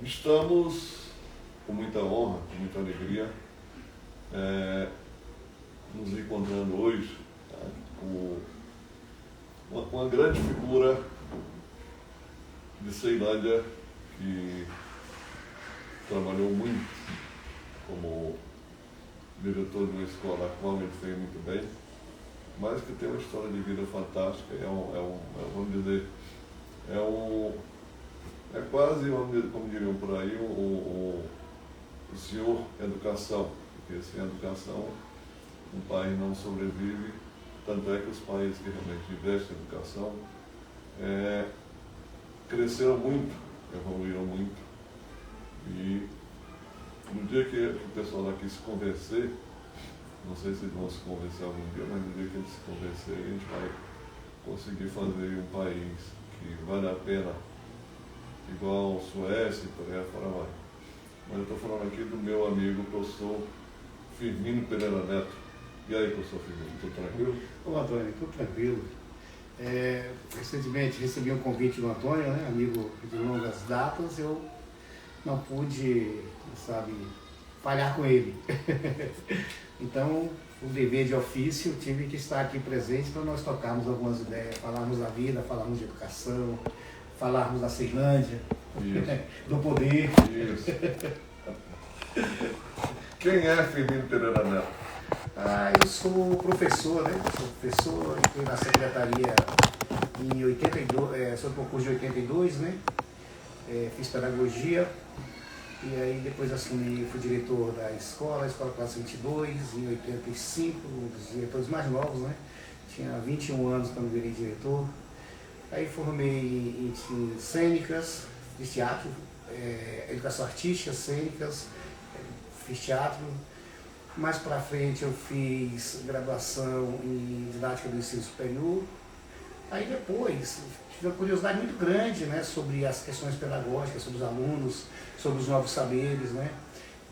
Estamos com muita honra, com muita alegria, nos encontrando hoje, tá, com uma grande figura de Ceilândia que trabalhou muito como diretor de uma escola a qual ele fez muito bem, mas que tem uma história de vida fantástica. Vamos dizer, é quase, como diriam por aí, o senhor educação, porque sem educação um país não sobrevive. Tanto é que os países que realmente investem em educação cresceram muito, evoluíram muito. E no dia que o pessoal daqui se convencer, não sei se eles vão se convencer algum dia, mas no dia que eles se convencerem, a gente vai conseguir fazer um país que vale a pena, igual Suécia e por aí fora vai. Mas eu estou falando aqui do meu amigo professor Firmino Pereira Neto. E aí, professor Firmino, tudo tranquilo? Ô Antônio, tudo tranquilo. Recentemente recebi um convite do Antônio, né, amigo de longas datas. Eu não pude, falhar com ele. Então, o dever de ofício, tive que estar aqui presente para nós tocarmos algumas ideias, falarmos da vida, falarmos de educação, falarmos da Ceilândia, do poder. Isso. Quem é Firmino Pereira Neto? Eu sou professor, né? Sou professor, entrei na secretaria em 82, sou do concurso de 82, né? Fiz pedagogia e aí depois assumi, fui diretor da escola classe 22, em 85, um dos diretores mais novos, né? Tinha 21 anos quando virei diretor. Aí formei em cênicas, fiz teatro, educação artística, cênicas, fiz teatro. Mais para frente eu fiz graduação em didática do ensino superior. Aí depois tive uma curiosidade muito grande, né, sobre as questões pedagógicas, sobre os alunos, sobre os novos saberes, né?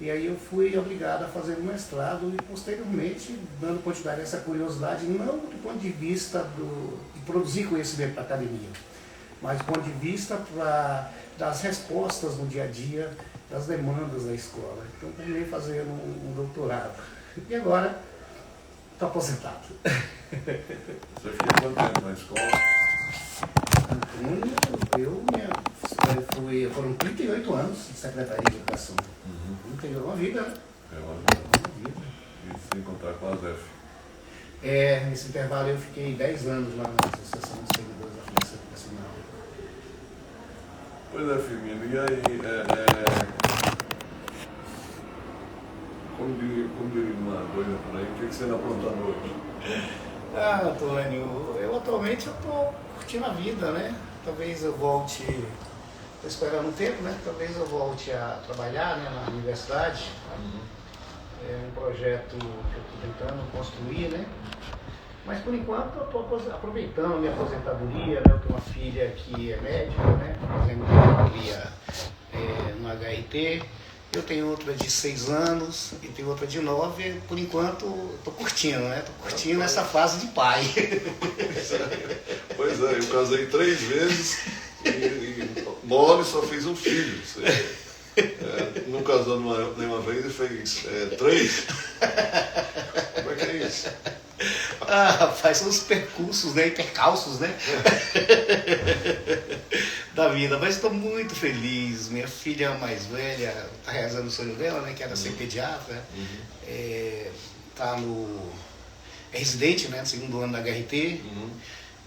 E aí eu fui obrigado a fazer um mestrado e posteriormente dando continuidade a essa curiosidade, não do ponto de vista de produzir conhecimento para a academia, mas do ponto de vista das respostas no dia a dia, das demandas da escola. Então terminei fazendo um doutorado. E agora estou aposentado. Você ficou quanto tempo na escola? Foram 38 anos de Secretaria de Educação. Tem uma vida, né? Uma vida. E sem contar com a ZEF. Nesse intervalo eu fiquei 10 anos lá na Associação dos Servidores da Formação Educacional. Pois é, Firmino, e aí, como diria uma coisa por aí, o que você anda aprontando hoje? Antônio, eu atualmente estou curtindo a vida, né? Talvez eu volte, estou esperando um tempo, né? Talvez eu volte a trabalhar, né, na universidade. É um projeto que eu estou tentando construir, né? Mas por enquanto eu estou aproveitando a minha aposentadoria, né? Eu tenho uma filha que é médica, né? Fazendo aposentadoria no HIT. Eu tenho outra de 6 anos e tenho outra de 9. Por enquanto estou curtindo, né? Estou curtindo essa fase de pai. Pois é, eu casei 3 vezes e mole só fez um filho. Não casou nenhuma vez e fez 3. Como é que é isso? Faz uns percursos, né? Intercalços, né? Da vida, mas estou muito feliz. Minha filha mais velha está realizando o sonho dela, né? Que era ser pediatra. É residente, né? No 2º ano da HRT.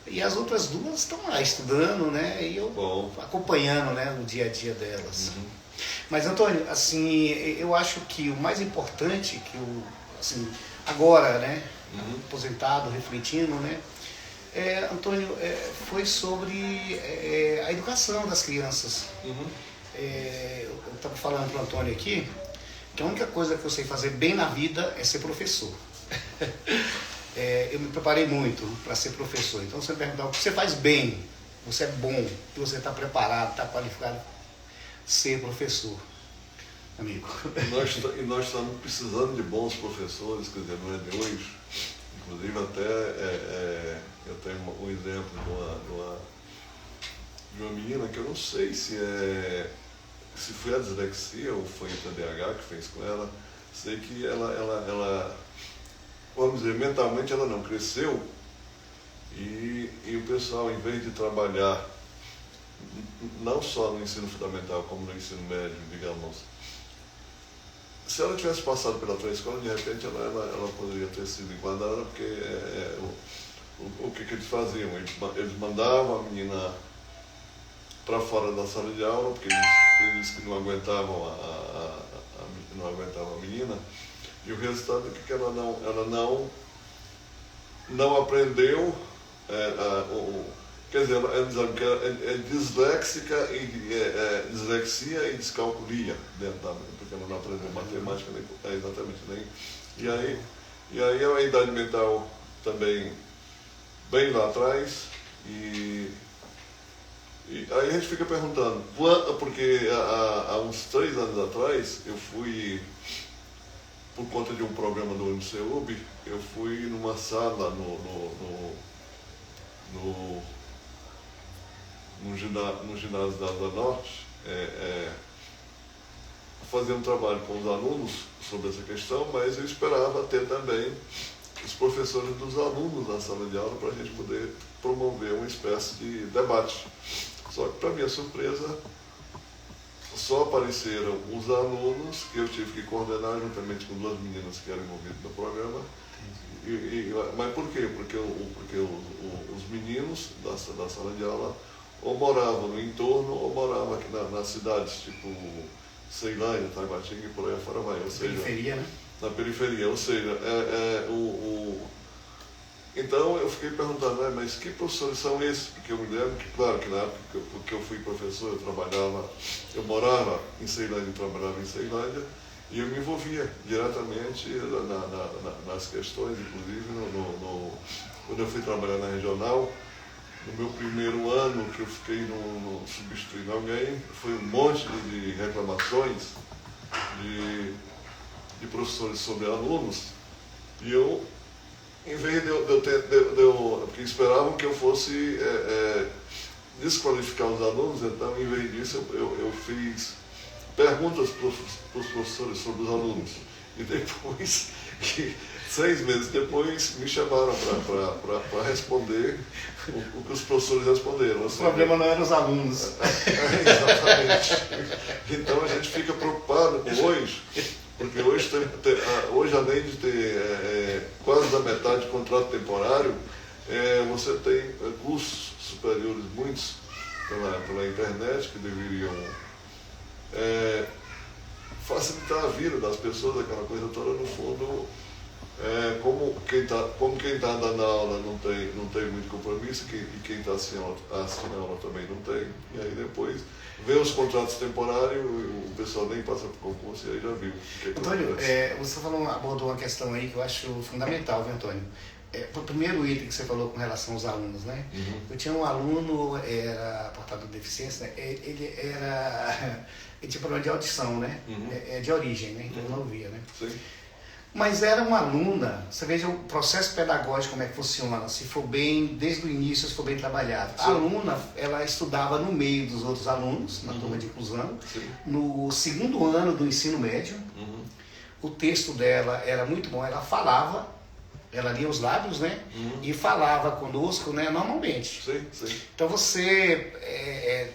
E as outras 2 estão lá estudando, né? E eu acompanhando, né, o dia a dia delas. Mas, Antônio, assim, eu acho que o mais importante que eu, assim, agora, né, aposentado, refletindo, né, Antônio, foi sobre a educação das crianças. Eu estava falando para o Antônio aqui que a única coisa que eu sei fazer bem na vida é ser professor. Eu me preparei muito para ser professor. Então, você me perguntar o que você faz bem, você é bom, e você está preparado, está qualificado, ser professor, amigo. E nós estamos precisando de bons professores, quer dizer, não é de hoje. Inclusive, até eu tenho um exemplo de uma menina que eu não sei se se foi a dislexia ou foi o TDAH que fez com ela, sei que ela vamos dizer, mentalmente ela não cresceu e o pessoal, em vez de trabalhar não só no ensino fundamental como no ensino médio, digamos, se ela tivesse passado pela tua escola, de repente ela poderia ter sido enquadrada, porque o que eles faziam? Eles mandavam a menina para fora da sala de aula, porque eles que não aguentavam não aguentavam a menina, e o resultado é que ela não aprendeu, quer dizer, ela dizendo que é disléxica, dislexia e descalculia dentro da mente, porque ela não aprendeu matemática, exatamente, nem. E aí é uma idade mental também bem lá atrás, e aí a gente fica perguntando, porque há uns 3 anos atrás, eu fui, por conta de um programa do UNICEUB, eu fui numa sala no ginásio da Asa Norte, fazer um trabalho com os alunos sobre essa questão, mas eu esperava ter também os professores dos alunos na sala de aula para a gente poder promover uma espécie de debate. Só que, para minha surpresa, só apareceram os alunos, que eu tive que coordenar juntamente com 2 meninas que eram envolvidas no programa. Mas por quê? Porque os meninos da sala de aula ou moravam no entorno ou moravam aqui nas cidades, tipo Ceilândia, Taguatinga e por aí fora vai. Ou seja, periferia, né? Na periferia, ou seja, então eu fiquei perguntando, mas que professores são esses? Porque eu me lembro que, claro, que na época que eu fui professor, eu morava em Ceilândia e trabalhava em Ceilândia, e eu me envolvia diretamente nas questões, inclusive quando eu fui trabalhar na regional, no meu primeiro ano que eu fiquei substituindo alguém, foi um monte de reclamações de professores sobre alunos, e eu, em vez porque esperavam que eu fosse desqualificar os alunos, então, em vez disso, eu fiz perguntas para os professores sobre os alunos. E depois, 6 meses depois, me chamaram para responder o que os professores responderam. O problema não era os alunos. Exatamente. Então, a gente fica preocupado com hoje, porque hoje, além de ter quase da metade de contrato temporário, você tem cursos superiores, muitos, pela internet, que deveriam facilitar a vida das pessoas, aquela coisa toda, no fundo, como quem está dando aula não tem muito compromisso, e quem está assistindo aula também não tem, e aí depois vê os contratos temporários, o pessoal nem passa por concurso, e aí já viu. Antônio, você abordou uma questão aí que eu acho fundamental, viu, Antônio? O primeiro item que você falou com relação aos alunos, né? Uhum. Eu tinha um aluno, era portador de deficiência, né? Ele tinha problema de audição, né? Uhum. De origem, né? Então ele não ouvia, né? Sim. Mas era uma aluna, você veja o processo pedagógico, como é que funciona, se for bem, desde o início, se for bem trabalhado. Sim. A aluna, ela estudava no meio dos outros alunos, na turma de inclusão. Sim. No 2º ano do ensino médio. Uhum. O texto dela era muito bom, ela falava, ela lia os lábios, né? Uhum. E falava conosco, né? Normalmente. Sim, sim. Então você,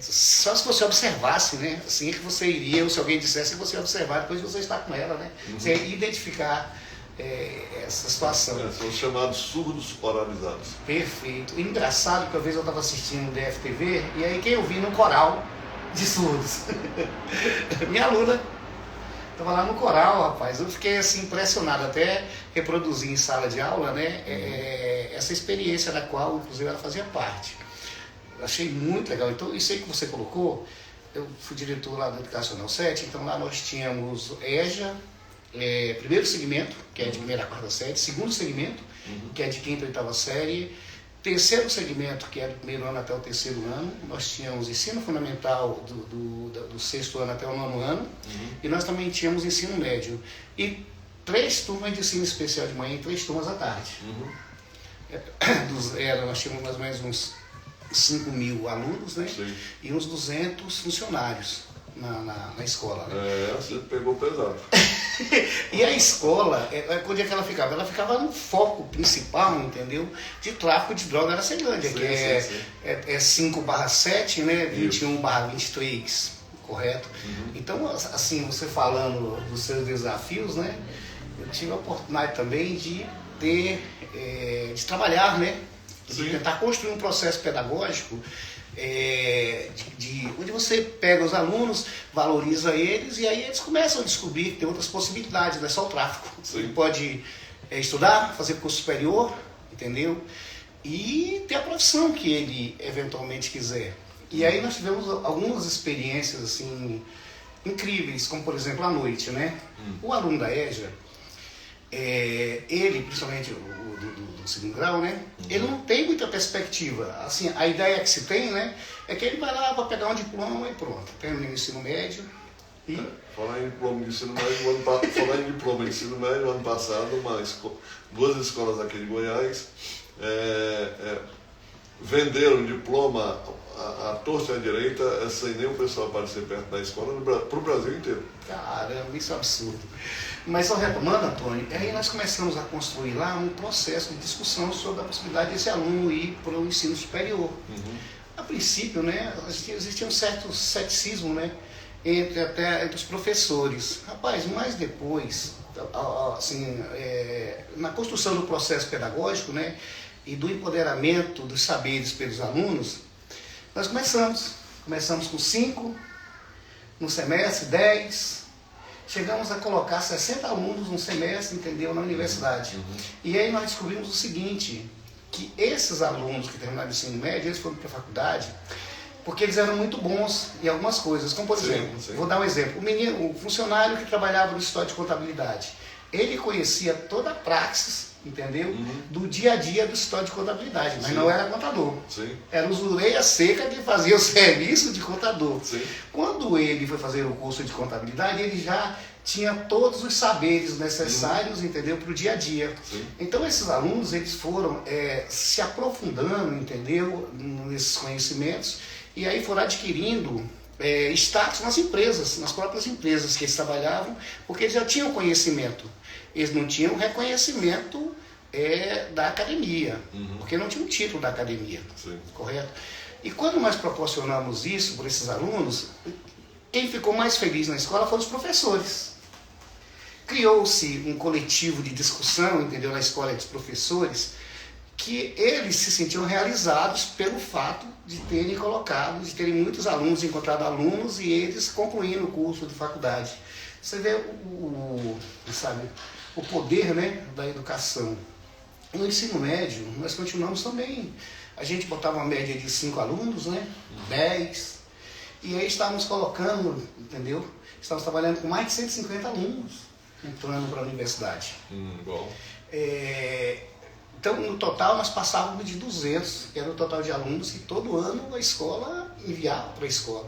só se você observasse, né? Assim que você iria, ou se alguém dissesse, você observar, depois você está com ela, né? Uhum. Você ia identificar essa situação. São chamados surdos oralizados. Perfeito. Engraçado que uma vez eu estava assistindo o DFTV, e aí quem eu vi no coral de surdos? Minha aluna. Estava lá no coral, rapaz. Eu fiquei assim impressionado, até reproduzir em sala de aula, né? Essa experiência da qual, inclusive, ela fazia parte. Eu achei muito legal. Então, isso aí que você colocou, eu fui diretor lá do Educacional 7, então lá nós tínhamos EJA, primeiro segmento, que é de 1ª a 4ª série, segundo segmento, que é de 5ª a 8ª série, terceiro segmento, que é do 1º ano até o 3º ano, nós tínhamos ensino fundamental do 6º ano até o 9º ano, e nós também tínhamos ensino médio. E 3 turmas de ensino especial de manhã e 3 turmas à tarde. Nós tínhamos mais ou menos uns 5.000 alunos, né? Sim. E uns 200 funcionários. na escola, né? Você pegou pesado. E a escola, onde é que ela ficava? Ela ficava no foco principal, entendeu? De tráfico de droga na Ceilândia, Sim, que sim. é 5/7, né? 21/23, correto? Então, assim, você falando dos seus desafios, né? Eu tive a oportunidade também de de trabalhar, né? De tentar construir um processo pedagógico onde você pega os alunos, valoriza eles e aí eles começam a descobrir que tem outras possibilidades, não é só o tráfico. Sim. Ele pode estudar, fazer curso superior, entendeu? E ter a profissão que ele eventualmente quiser. E aí nós tivemos algumas experiências assim incríveis, como por exemplo à noite, né? O aluno da EJA, ele, principalmente o do segundo grau, né? Ele não tem muita perspectiva. Assim, a ideia que se tem, né? É que ele vai lá para pegar um diploma e pronto. Termina o ensino médio e... Falar em diploma de ensino médio, ano passado, duas escolas aqui de Goiás venderam o diploma à torta e à direita, sem nem o pessoal aparecer perto da escola, para o Brasil inteiro. Caramba, isso é absurdo. Mas só retomando, Antônio, aí nós começamos a construir lá um processo de discussão sobre a possibilidade desse aluno ir para o ensino superior. A princípio, né, existia um certo ceticismo, né, entre os professores. Rapaz, mas depois, assim, na construção do processo pedagógico, né, e do empoderamento dos saberes pelos alunos, nós começamos com 5, no semestre 10, chegamos a colocar 60 alunos no semestre, entendeu, na universidade. E aí nós descobrimos o seguinte, que esses alunos que terminaram o ensino médio, eles foram para a faculdade, porque eles eram muito bons em algumas coisas, como por exemplo, vou dar um exemplo, o funcionário que trabalhava no escritório de contabilidade, ele conhecia toda a praxis, entendeu? Do dia a dia do escritório de contabilidade, mas não era contador. Era usureia seca que fazia o serviço de contador. Quando ele foi fazer o curso de contabilidade, ele já tinha todos os saberes necessários, entendeu, para o dia a dia. Então esses alunos, eles foram se aprofundando, entendeu, nesses conhecimentos, e aí foram adquirindo status nas empresas, nas próprias empresas que eles trabalhavam, porque eles já tinham conhecimento. Eles não tinham reconhecimento da academia, porque não tinham título da academia, correto? E quando nós proporcionamos isso para esses alunos, quem ficou mais feliz na escola foram os professores. Criou-se um coletivo de discussão, entendeu, na escola dos professores, que eles se sentiam realizados pelo fato de terem muitos alunos, encontrado alunos e eles concluindo o curso de faculdade. Você vê o poder, né, da educação. No ensino médio, nós continuamos também. A gente botava uma média de 5 alunos, né, 10, e aí estávamos colocando, entendeu? Estávamos trabalhando com mais de 150 alunos entrando para a universidade. Bom. Então, no total, nós passávamos de 200, que era o total de alunos que todo ano a escola enviava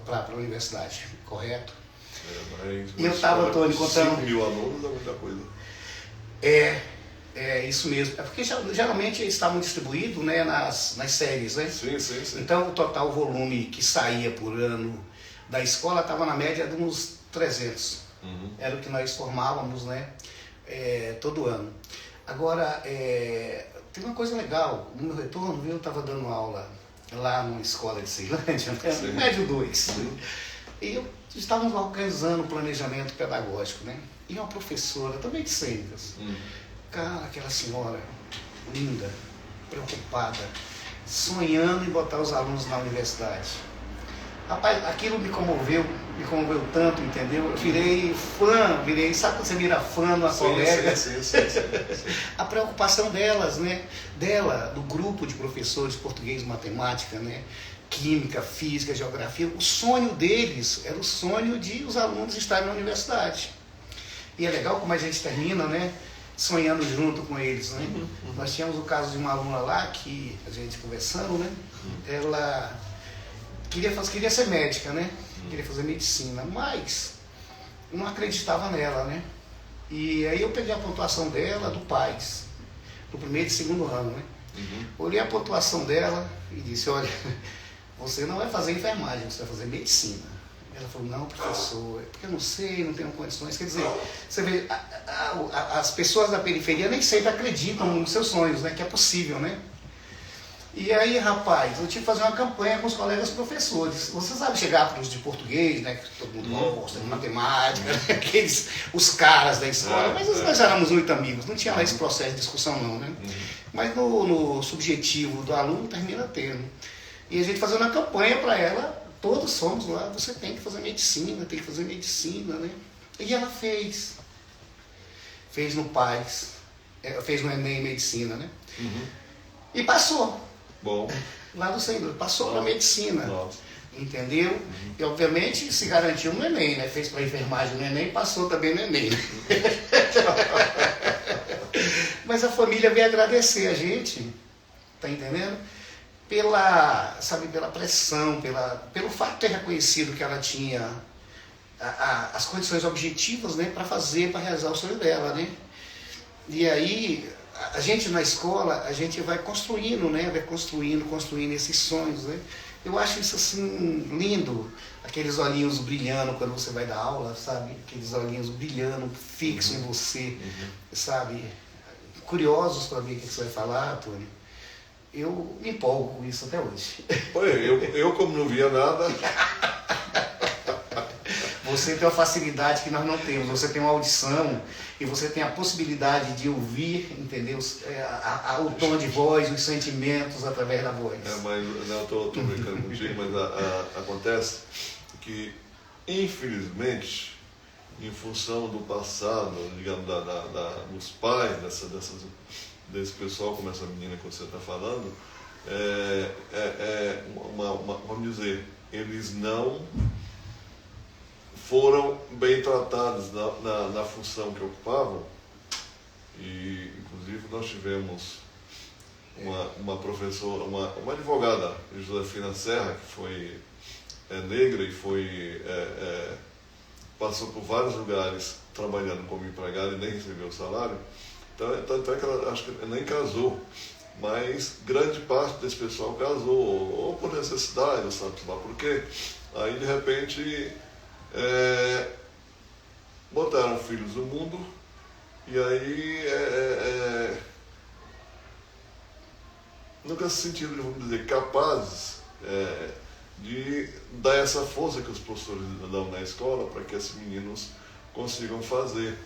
para a universidade, correto? Mas e eu estava, Antônio, contando... 5.000 alunos é muita coisa. Isso mesmo. É porque geralmente eles estavam distribuídos, né, nas séries, né? Sim. Então, o total volume que saía por ano da escola estava na média de uns 300. Era o que nós formávamos, né, todo ano. Agora, tem uma coisa legal. No meu retorno, eu estava dando aula lá numa escola de Ceilândia, médio 2. E estávamos organizando o planejamento pedagógico, né? E uma professora, também de cênicas, cara, aquela senhora linda, preocupada, sonhando em botar os alunos na universidade. Rapaz, aquilo me comoveu tanto, entendeu? Eu virei fã, sabe quando você vira fã de uma colega? Sim. A preocupação delas, né? Do grupo de professores de português e matemática, né? Química, física, geografia, o sonho deles era o sonho de os alunos estarem na universidade. E é legal como a gente termina, né, sonhando junto com eles, né? Nós tínhamos o caso de uma aluna lá, que a gente conversando, né, ela queria ser médica, né, queria fazer medicina, mas não acreditava nela, né? E aí eu peguei a pontuação dela do PAS, do primeiro e segundo ano, né? Olhei a pontuação dela e disse, olha, você não vai fazer enfermagem, você vai fazer medicina. Ela falou, não, professor, é porque eu não sei, não tenho condições. Quer dizer, você vê, as pessoas da periferia nem sempre acreditam nos seus sonhos, né? Que é possível, né? E aí, rapaz, eu tive que fazer uma campanha com os colegas professores. Você sabe chegar para os de português, né? Que todo mundo gosta, de matemática, né? Aqueles, os caras da escola. Mas nós éramos muito amigos, não tinha lá esse processo de discussão não, né? Mas no subjetivo do aluno termina tendo. E a gente fazendo uma campanha para ela, todos fomos lá, você tem que fazer medicina, tem que fazer medicina, né? E ela fez. Fez no PAS, fez no Enem Medicina, né? E passou. Bom. Lá do Senhor, passou para medicina. Nossa. Entendeu? E obviamente se garantiu no Enem, né? Fez para enfermagem no Enem e passou também no Enem. Mas a família veio agradecer a gente, tá entendendo? Pela pressão, pelo fato de ter reconhecido que ela tinha as condições objetivas, né, para realizar o sonho dela, né? E aí, a gente na escola, a gente vai construindo, né? Vai construindo esses sonhos, né? Eu acho isso assim lindo, aqueles olhinhos brilhando quando você vai dar aula, sabe? Aqueles olhinhos brilhando, fixos em você, sabe? Curiosos para ver o que você vai falar, Tony. Eu me empolgo com isso até hoje. Eu como não via nada... Você tem uma facilidade que nós não temos, você tem uma audição e você tem a possibilidade de ouvir, entendeu? O tom de voz, os sentimentos através da voz. Mas não, eu estou brincando contigo, mas acontece que, infelizmente, em função do passado, digamos, dos pais, desse pessoal, como essa menina que você está falando, vamos dizer, eles não foram bem tratados na função que ocupavam. E inclusive nós tivemos uma professora, uma advogada, Josefina Serra, que foi negra e passou por vários lugares trabalhando como empregada e nem recebeu salário. Tanto é que ela acho que nem casou, mas grande parte desse pessoal casou, ou por necessidade, ou sabe lá por quê. Aí de repente botaram filhos no mundo e aí nunca se sentiram, vamos dizer, capazes de dar essa força que os professores dão na escola para que esses meninos consigam fazer.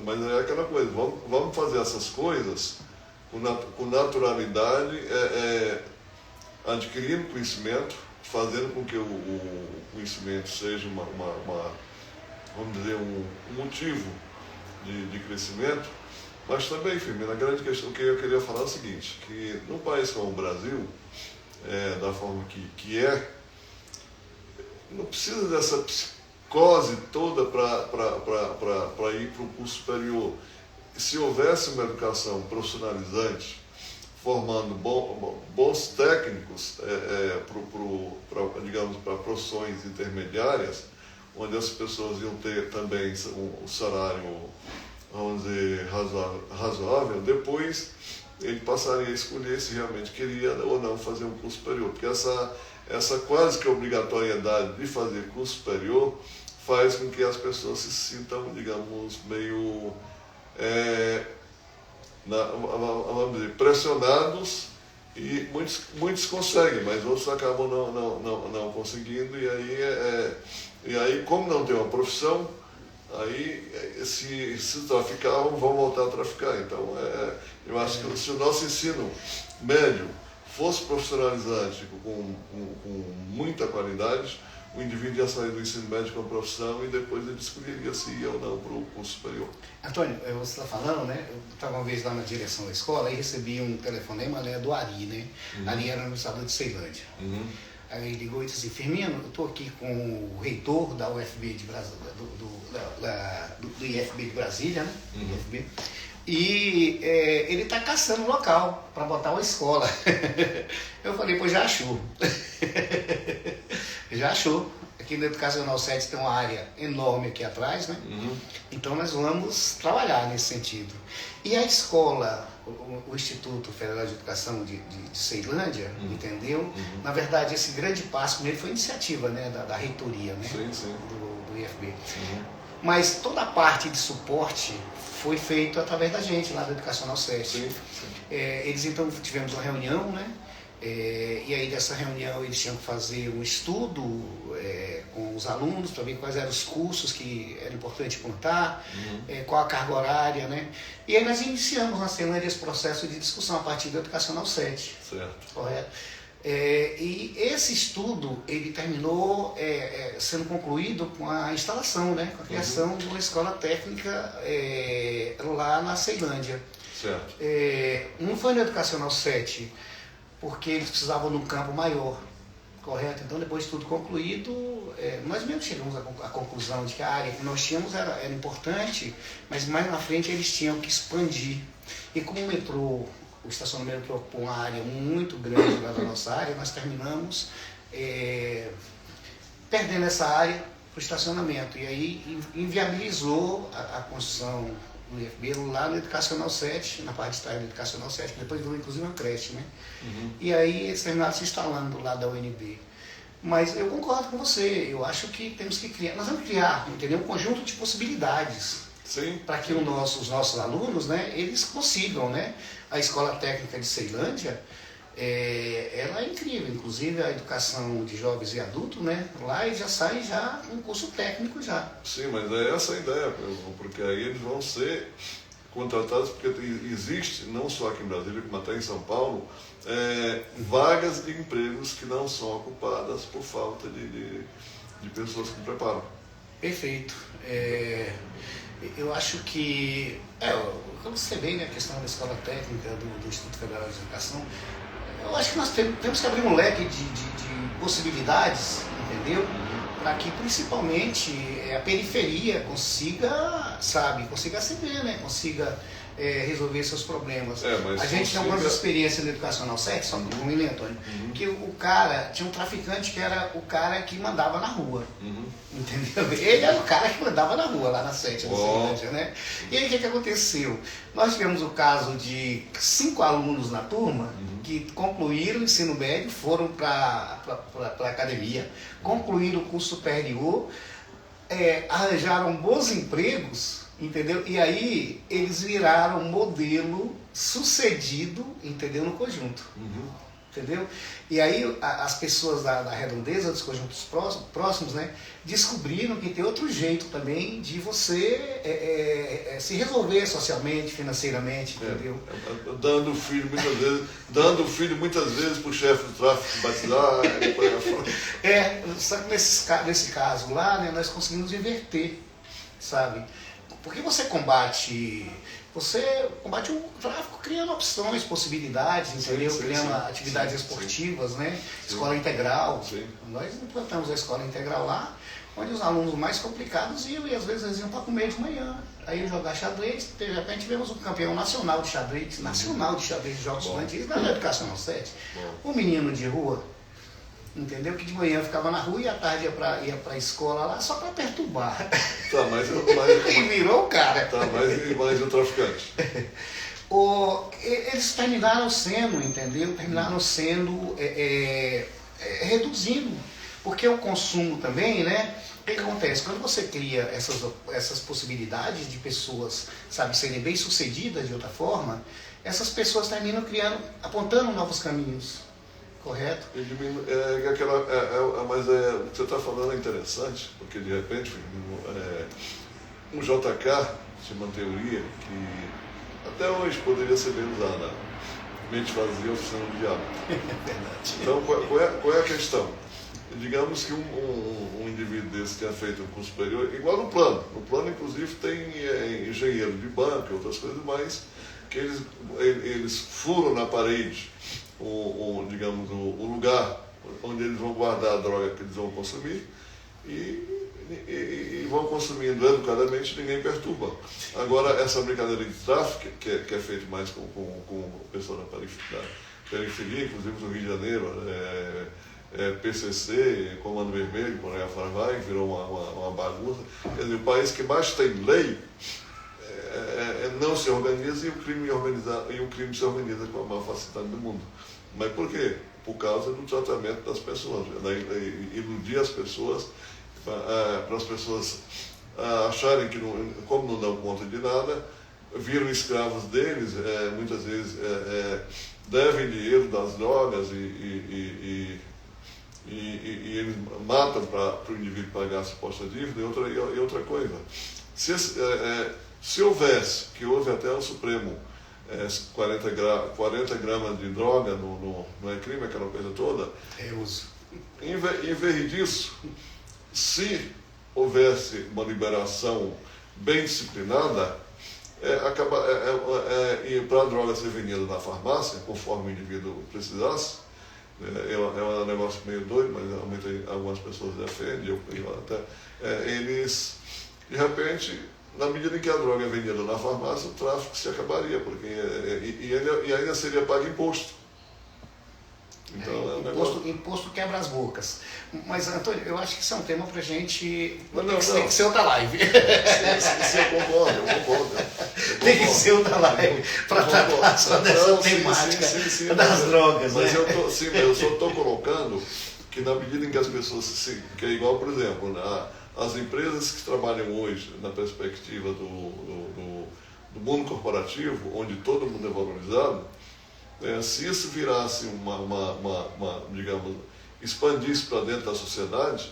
Mas é aquela coisa, vamos fazer essas coisas com naturalidade, adquirindo conhecimento, fazendo com que o conhecimento seja vamos dizer, um motivo de crescimento. Mas também, filho, a grande questão que eu queria falar é o seguinte, que num país como o Brasil, da forma que não precisa dessa psicose toda para ir para o curso superior. Se houvesse uma educação profissionalizante, formando bons técnicos digamos, para profissões intermediárias, onde as pessoas iam ter também um salário, vamos dizer, razoável, depois ele passaria a escolher se realmente queria ou não fazer um curso superior, porque essa quase que obrigatoriedade de fazer curso superior faz com que as pessoas se sintam, digamos, meio, vamos dizer, pressionados, e muitos conseguem, mas outros acabam não conseguindo, e aí como não tem uma profissão, aí se traficavam, vão voltar a traficar. Então eu acho que se o nosso ensino médio fosse profissionalizante com muita qualidade, o indivíduo ia sair do ensino médio com a profissão e depois ele escolheria se ia ou não para o curso superior. Antônio, você está falando, né? Eu estava uma vez lá na direção da escola e recebi um telefonema do Ari, né? Ari era no estado de Ceilândia. Aí ele ligou e disse assim, Firmino, eu estou aqui com o reitor da UFB de Brasília, do IFB de Brasília, né? IFB, e ele está caçando um local para botar uma escola. Eu falei, pô, já achou. Já achou. Aqui no Educacional 7 tem uma área enorme aqui atrás, né? Então nós vamos trabalhar nesse sentido. E a escola o Instituto Federal de Educação de Ceilândia, entendeu? Na verdade, esse grande passo nele foi iniciativa, né, da reitoria, né, sim. do IFB. Mas toda a parte de suporte foi feito através da gente, lá do Educacional 7. Eles então tivemos uma reunião, né? E aí dessa reunião eles tinham que fazer um estudo com os alunos para ver quais eram os cursos que era importante contar, qual a carga horária, né? E aí nós iniciamos na Ceilândia esse processo de discussão a partir do Educacional 7. Certo. Correto? E esse estudo ele terminou sendo concluído com a instalação, né? Com a criação de uma escola técnica lá na Ceilândia. Certo. Não foi no Educacional 7, porque eles precisavam de um campo maior, correto? Então, depois de tudo concluído, nós mesmos chegamos à conclusão de que a área que nós tínhamos era importante, mas mais na frente eles tinham que expandir. E como o estacionamento ocupou uma área muito grande lá da nossa área, nós terminamos perdendo essa área para o estacionamento. E aí inviabilizou a construção do IFB lá no Educacional 7, na parte de trás do Educacional 7, que depois virou inclusive uma creche, né? E aí eles terminaram se instalando lá da UNB. Mas eu concordo com você, eu acho que temos que criar, nós vamos criar, entendeu? Um conjunto de possibilidades para que os nossos alunos, né, eles consigam, né? A Escola Técnica de Ceilândia, ela é incrível, inclusive a educação de jovens e adultos, né? Lá eles já saem já com um curso técnico já. Sim, mas é essa a ideia, porque aí eles vão ser contratados, porque existe, não só aqui em Brasília, como até em São Paulo, vagas de empregos que não são ocupadas por falta de pessoas que preparam. Perfeito. Eu acho que, quando você vê, né, a questão da escola técnica do Instituto Federal de Educação, eu acho que nós temos que abrir um leque de possibilidades, entendeu? Para que principalmente a periferia consiga acender, né? Consiga resolver seus problemas. A gente tem algumas experiências no Educacional 7, só que um momento, Antônio, que o cara, tinha um traficante que era o cara que mandava na rua. Entendeu? Ele era o cara que mandava na rua, lá na 7, na Ceilândia, né? E aí o que aconteceu? Nós tivemos o caso de 5 alunos na turma que concluíram o ensino médio, foram para a academia, concluíram o curso superior, arranjaram bons empregos, entendeu? E aí eles viraram modelo sucedido, entendeu? No conjunto. Entendeu? E aí as pessoas da redondeza dos conjuntos próximos, né, descobriram que tem outro jeito também de você se resolver socialmente, financeiramente, entendeu? Dando o filho muitas vezes para o chefe do tráfico batizar. Só que nesse caso lá, né, nós conseguimos inverter, sabe? Porque você combate o tráfico criando opções, possibilidades, entendeu? Criando atividades esportivas, né? Escola integral. Nós implantamos a escola integral lá, onde os alunos mais complicados iam, e às vezes eles iam para comer de manhã. Aí jogar xadrez, de repente tivemos um campeão nacional de xadrez, de jogos estudantis, na Educacional 7. Um menino de rua, entendeu? Que de manhã ficava na rua e à tarde ia para a escola lá só para perturbar. E virou o cara. Mas o traficante. Eles terminaram sendo, entendeu? Reduzindo. Porque o consumo também, né? O que acontece? Quando você cria essas possibilidades de pessoas, sabe, serem bem-sucedidas de outra forma, essas pessoas terminam apontando novos caminhos. Correto? Mas o que você está falando é interessante, porque de repente um JK tinha uma teoria que até hoje poderia ser bem usada. Mente vazia, oficina do diabo. Verdade. Então, qual é a questão? Digamos que um indivíduo desse tenha feito um curso superior, igual no plano. No plano, inclusive, tem engenheiro de banco e outras coisas mais, que eles furam na parede digamos, o lugar onde eles vão guardar a droga que eles vão consumir e vão consumindo educadamente, ninguém perturba. Agora, essa brincadeira de tráfico, que é feito mais com o pessoal da periferia, inclusive no Rio de Janeiro, PCC, Comando Vermelho, por aí afora vai, virou uma bagunça. Quer dizer, o país que mais tem lei, não se organiza e o crime se organiza com a maior facilidade do mundo. Mas por quê? Por causa do tratamento das pessoas, iludir as pessoas, para as pessoas acharem que, como não dão conta de nada, viram escravos deles, muitas vezes devem dinheiro das drogas e eles matam para o indivíduo pagar a suposta dívida e outra coisa. Se houvesse, que houve até o Supremo, 40 gramas de droga não é crime, aquela coisa toda, em vez disso, se houvesse uma liberação bem disciplinada, para a droga ser vendida na farmácia, conforme o indivíduo precisasse, é um negócio meio doido, mas algumas pessoas defendem, eles, de repente, na medida em que a droga é vendida na farmácia, o tráfico se acabaria, porque e ainda seria pago imposto. Então, imposto quebra as bocas. Mas, Antônio, eu acho que isso é um tema para a gente... Tem que ser outra live. Sim, eu concordo. Tem que ser outra live para tratar só dessa temática das drogas. Mas né? eu só estou colocando que na medida em que as pessoas... que é igual, por exemplo, as empresas que trabalham hoje na perspectiva do mundo corporativo, onde todo mundo é valorizado, se isso virasse digamos, expandisse para dentro da sociedade,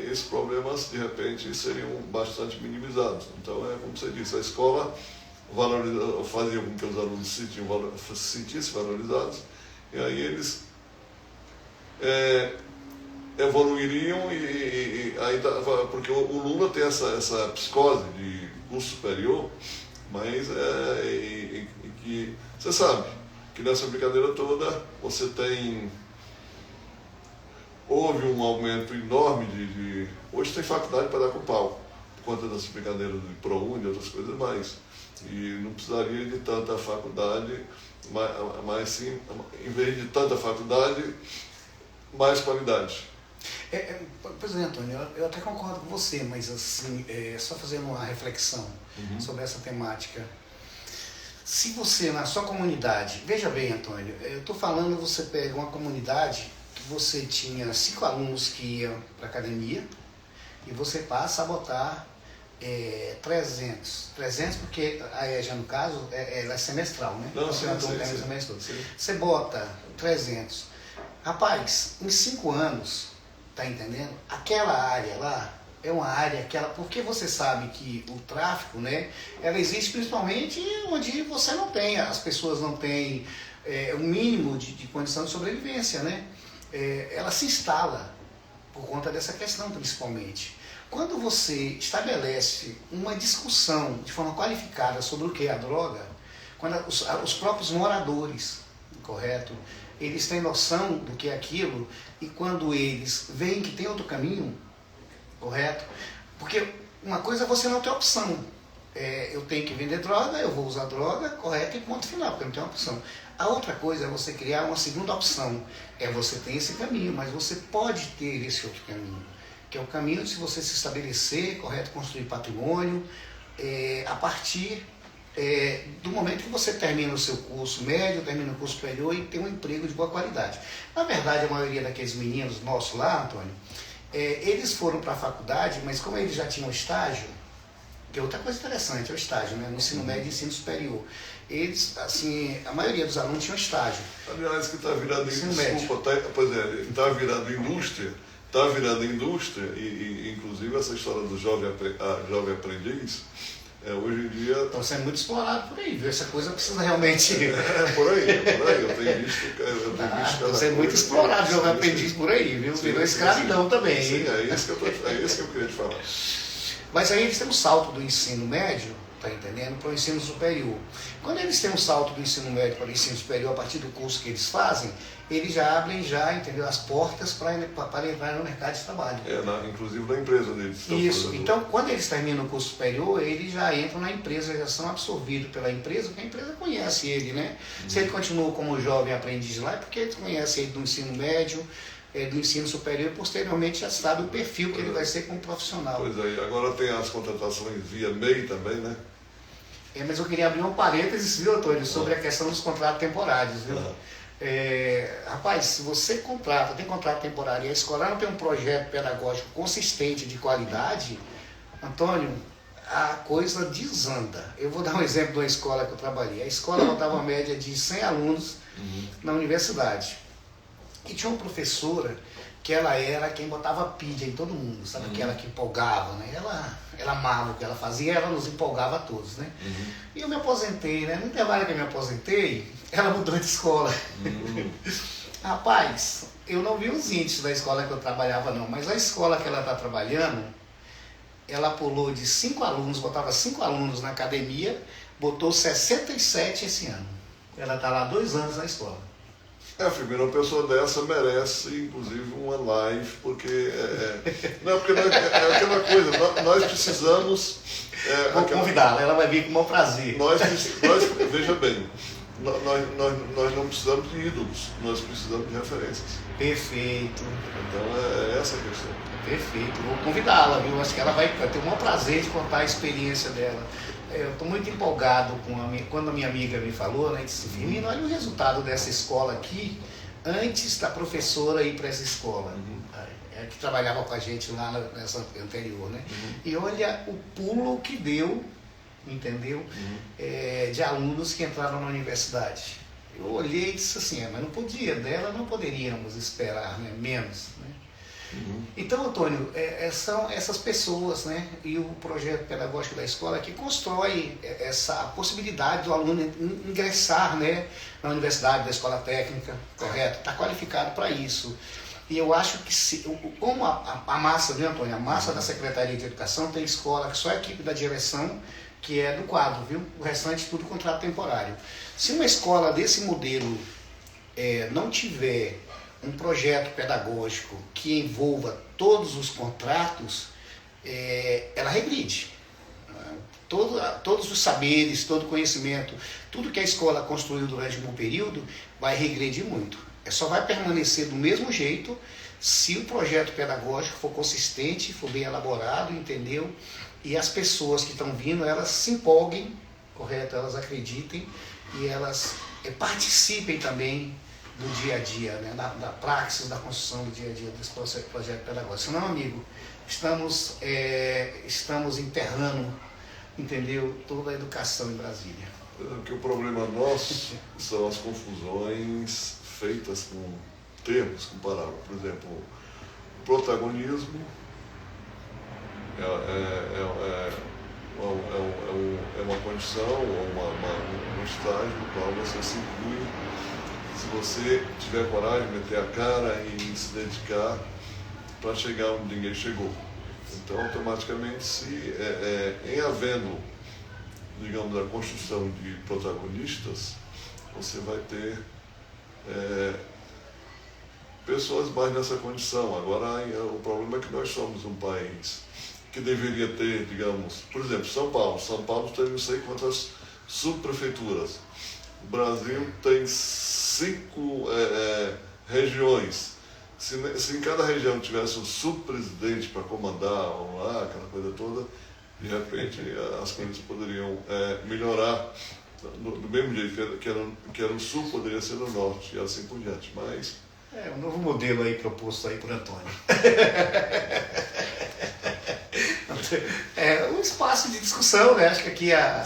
esses problemas, de repente, seriam bastante minimizados. Então, como você disse, a escola fazia com que os alunos se sentissem valorizados, e aí eles evoluiriam, porque o Lula tem essa psicose de curso superior, mas que você sabe que nessa brincadeira toda houve um aumento enorme hoje tem faculdade para dar com pau, por conta dessa brincadeira de ProUni e outras coisas mais, e não precisaria de tanta faculdade, mas sim, em vez de tanta faculdade, mais qualidade. Pois é, Antônio, eu até concordo com você, mas assim, só fazendo uma reflexão sobre essa temática. Se você, na sua comunidade, veja bem, Antônio, eu estou falando, você pega uma comunidade que você tinha 5 alunos que iam para a academia e você passa a botar 300 porque a EJA, no caso, ela é semestral, né? Não, Você bota 300. Rapaz, em 5 anos, tá entendendo? Aquela área lá é uma área porque você sabe que o tráfico, né, ela existe principalmente onde você não tem, as pessoas não têm o mínimo de condição de sobrevivência, né? Ela se instala por conta dessa questão, principalmente. Quando você estabelece uma discussão de forma qualificada sobre o que é a droga, quando os próprios moradores, correto, eles têm noção do que é aquilo, e quando eles veem que tem outro caminho, correto? Porque uma coisa é você não ter opção. Eu tenho que vender droga, eu vou usar droga, correto, e ponto final, porque eu não tenho opção. A outra coisa é você criar uma segunda opção. Você tem esse caminho, mas você pode ter esse outro caminho, que é o caminho de você se estabelecer, correto, construir patrimônio, a partir do momento que você termina o seu curso médio, termina o curso superior e tem um emprego de boa qualidade. Na verdade, a maioria daqueles meninos nossos lá, Antônio, eles foram para a faculdade, mas como eles já tinham estágio, que é outra coisa interessante, é o estágio, né? No ensino médio e ensino superior. Eles, assim, a maioria dos alunos tinham estágio. Aliás, que está virando está virando indústria, e inclusive essa história do jovem aprendiz, hoje em dia... Estão sendo muito explorados por aí, viu? Essa coisa precisa realmente... Por aí, eu tenho visto... Estão sendo muito explorados, jovem aprendiz por aí, viu? Virou escravidão também. Sim, é isso que eu queria te falar. Mas aí eles têm um salto do ensino médio, tá entendendo, para o ensino superior. Quando eles têm um salto do ensino médio para o ensino superior, a partir do curso que eles fazem, eles já abrem entendeu, as portas para entrar no mercado de trabalho. Inclusive na empresa deles. Isso. Então, quando eles terminam o curso superior, eles já entram na empresa, já são absorvidos pela empresa, porque a empresa conhece ele, né? Se ele continua como jovem aprendiz lá, é porque ele conhece ele do ensino médio, do ensino superior, e posteriormente já sabe o perfil que ele vai ser como profissional. Pois é, agora tem as contratações via MEI também, né? Mas eu queria abrir um parênteses, viu, Antônio, sobre a questão dos contratos temporários, viu? Rapaz, se você tem contrato temporário e a escola não tem um projeto pedagógico consistente de qualidade, Antônio, a coisa desanda. Eu vou dar um exemplo de uma escola que eu trabalhei. A escola botava uma média de 100 alunos na universidade. E tinha uma professora que ela era quem botava pilha em todo mundo, sabe? Aquela que empolgava, né? Ela amava o que ela fazia, ela nos empolgava a todos, né? E eu me aposentei, né? No intervalo que eu me aposentei, ela mudou de escola. Rapaz, eu não vi os índices da escola que eu trabalhava não, mas a escola que ela está trabalhando, ela pulou de 5 alunos, botava 5 alunos na academia, botou 67 esse ano. Ela está lá 2 anos na escola. Firmino, uma pessoa dessa merece, inclusive, uma live, porque... Não, porque é aquela coisa, nós precisamos... Vou convidá-la, ela vai vir com o maior prazer. Veja bem, nós não precisamos de ídolos, nós precisamos de referências. Perfeito. Então é essa a questão. Perfeito, vou convidá-la, viu? Acho que ela vai ter o maior prazer de contar a experiência dela. Eu estou muito empolgado quando a minha amiga me falou, né? Disse, Firmino, olha o resultado dessa escola aqui, antes da professora ir para essa escola. Que trabalhava com a gente lá nessa anterior, né? E olha o pulo que deu, entendeu? De alunos que entraram na universidade. Eu olhei e disse assim, mas não podia, dela não poderíamos esperar, né? Menos, né? Então, Antônio, são essas pessoas, né, e o projeto pedagógico da escola que constrói essa possibilidade do aluno ingressar, né, na universidade, da escola técnica, correto? Está qualificado para isso. E eu acho que, como a massa, né, Antônio, a massa da Secretaria de Educação tem escola que só a equipe da direção que é do quadro, viu? O restante tudo contrato temporário. Se uma escola desse modelo não tiver um projeto pedagógico que envolva todos os contratos, ela regride. Todos os saberes, todo o conhecimento, tudo que a escola construiu durante um bom período vai regredir muito. Só vai permanecer do mesmo jeito se o projeto pedagógico for consistente, for bem elaborado, entendeu? E as pessoas que estão vindo, elas se empolguem, correto? Elas acreditem e elas participem também do dia a dia, né? da praxis, da construção do dia a dia desse projeto pedagógico. Senão, amigo, estamos enterrando, entendeu, toda a educação em Brasília. Porque o problema nosso são as confusões feitas com termos, com palavras. Por exemplo, o protagonismo é uma condição ou um estágio no qual você se inclui. Se você tiver coragem de meter a cara e se dedicar para chegar onde ninguém chegou. Então, automaticamente, em havendo, digamos, a construção de protagonistas, você vai ter pessoas mais nessa condição. Agora, o problema é que nós somos um país que deveria ter, digamos, por exemplo, São Paulo. São Paulo tem não sei quantas subprefeituras. O Brasil tem 5 regiões. Se em cada região tivesse um subpresidente para comandar, lá, aquela coisa toda, de repente as coisas poderiam melhorar. Do mesmo jeito que era no sul, poderia ser no norte, e assim por diante. Mas um novo modelo aí proposto aí por Antônio. Um espaço de discussão, né? Acho que aqui a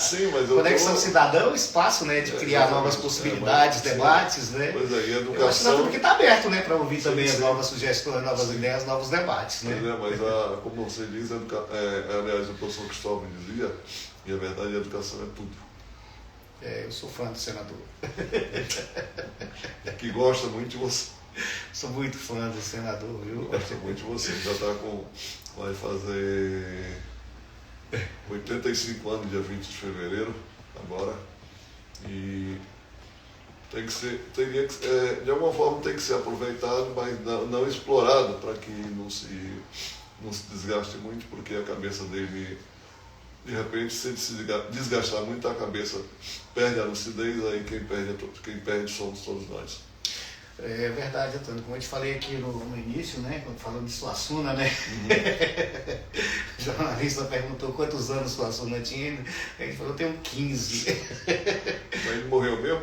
Conexão Cidadã é um espaço, né, de criar novas possibilidades, debates, né? Pois é, e a educação... Eu acho que nós temos que estar aberto, né, para ouvir também as novas sugestões, novas ideias, novos debates, né? Mas como você diz, aliás, o professor Cristóvão dizia, e a verdade, a educação é tudo. Eu sou fã do senador. Que gosta muito de você. Sou muito fã do senador, viu? Gosta muito de você. Já está vai fazer 85 anos, dia 20 de fevereiro, agora. E de alguma forma tem que ser aproveitado, mas não explorado, para que não se desgaste muito, porque a cabeça dele, de repente, se desgastar muito, a cabeça perde a lucidez, aí quem perde somos todos nós. É verdade, Antônio. Como eu te falei aqui no início, né, quando falando de Suassuna, né? jornalista perguntou quantos anos o Assuna tinha, ele falou, eu tenho 15. Mas ele morreu mesmo?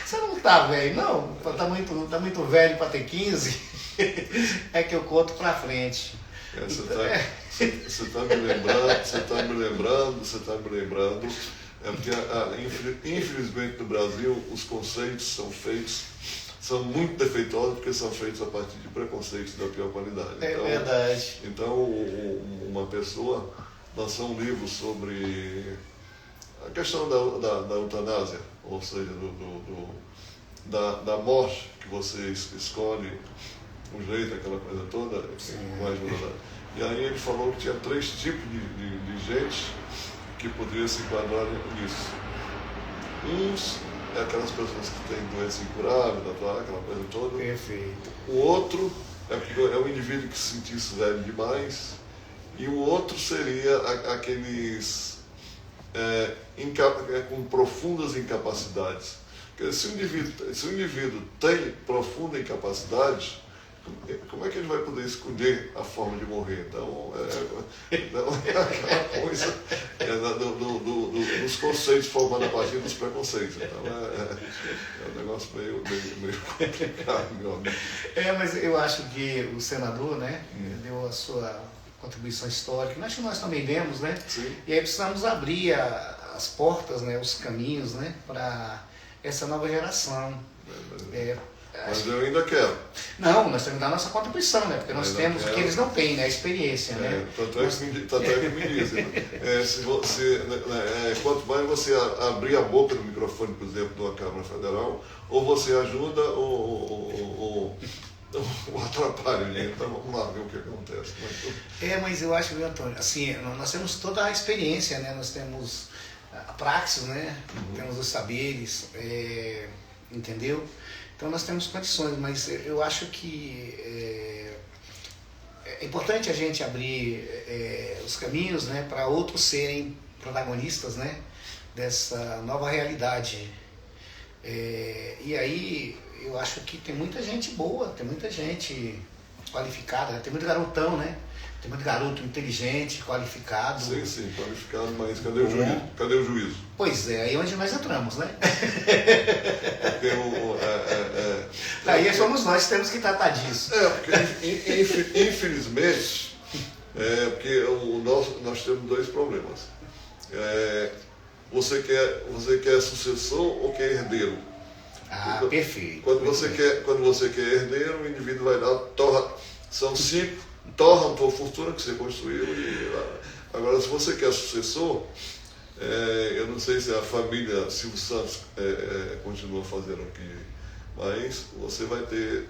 Você não tá velho, não? Tá muito velho para ter 15? É que eu conto para frente. Você está me lembrando, é porque infelizmente no Brasil os conceitos são muito defeituosos porque são feitos a partir de preconceitos da pior qualidade. É verdade. Então uma pessoa lançou um livro sobre a questão da eutanásia, ou seja, da morte, que você escolhe o jeito, aquela coisa toda, com a ajuda E aí ele falou que tinha 3 tipos de gente que poderia se enquadrar nisso. Uns é aquelas pessoas que têm doença incurável, aquela coisa toda. Perfeito. O outro é o indivíduo que se sentisse velho demais. E o outro seria aqueles com profundas incapacidades. Porque se o indivíduo tem profunda incapacidade, como é que ele vai poder escolher a forma de morrer? Então, aquela coisa dos conceitos formando a partir dos preconceitos. Então, é um negócio meio complicado, meu amigo. Mas eu acho que o senador, né, deu a sua contribuição histórica. Acho que nós também demos, né? Sim. E aí precisamos abrir as portas, né, os caminhos, né, para essa nova geração. Mas eu ainda quero. Não, nós temos que dar a nossa contribuição, né? Porque nós temos o que eles não têm, né? A experiência, né? Tanto é que me dizem. Quanto mais você abrir a boca do microfone, por exemplo, de uma Câmara Federal, ou você ajuda ou atrapalha, né? Então vamos lá ver o que acontece. Mas eu acho, viu, Antônio, assim, nós temos toda a experiência, né? Nós temos a praxis, né? Temos os saberes, entendeu? Então nós temos condições, mas eu acho que é importante a gente abrir os caminhos, né, para outros serem protagonistas, né, dessa nova realidade. E aí eu acho que tem muita gente boa, tem muita gente qualificada, tem muito garotão, né? Tem muito garoto inteligente, qualificado. Sim, qualificado, mas cadê o juízo? Cadê o juízo? Pois é, aí é onde nós entramos, né? Porque aí somos nós que temos que tratar disso. Porque infelizmente, porque nós temos 2 problemas. Você quer sucessor ou quer herdeiro? Perfeito. Quando você quer herdeiro, o indivíduo vai lá, são 5, torram a tua fortuna que você construiu. Agora, se você quer sucessor, eu não sei se a família Silvio Santos continua fazendo aqui, mas você vai ter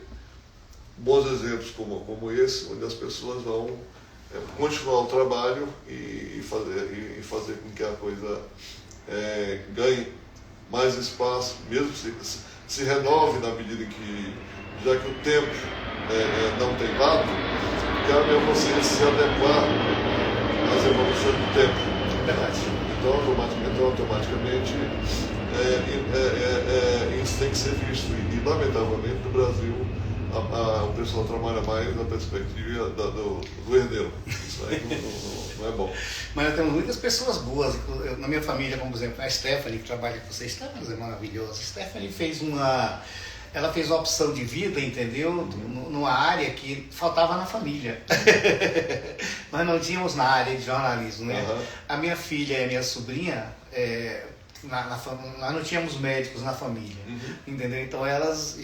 bons exemplos como esse, onde as pessoas vão continuar o trabalho e fazer com que a coisa ganhe mais espaço, mesmo que se renove na medida em que, já que o tempo não tem dado, cabe a você se adequar às evoluções do tempo. Verdade. Então automaticamente isso tem que ser visto. E lamentavelmente no Brasil o pessoal trabalha mais na perspectiva do herdeiro. Isso aí não é bom. Mas nós temos muitas pessoas boas. Na minha família, como por exemplo, a Stephanie, que trabalha com você. Stephanie é maravilhosa. A Stephanie fez uma opção de vida, entendeu? Numa área que faltava na família. Nós não tínhamos na área de jornalismo, né? A minha filha e a minha sobrinha, nós não tínhamos médicos na família, entendeu? Então elas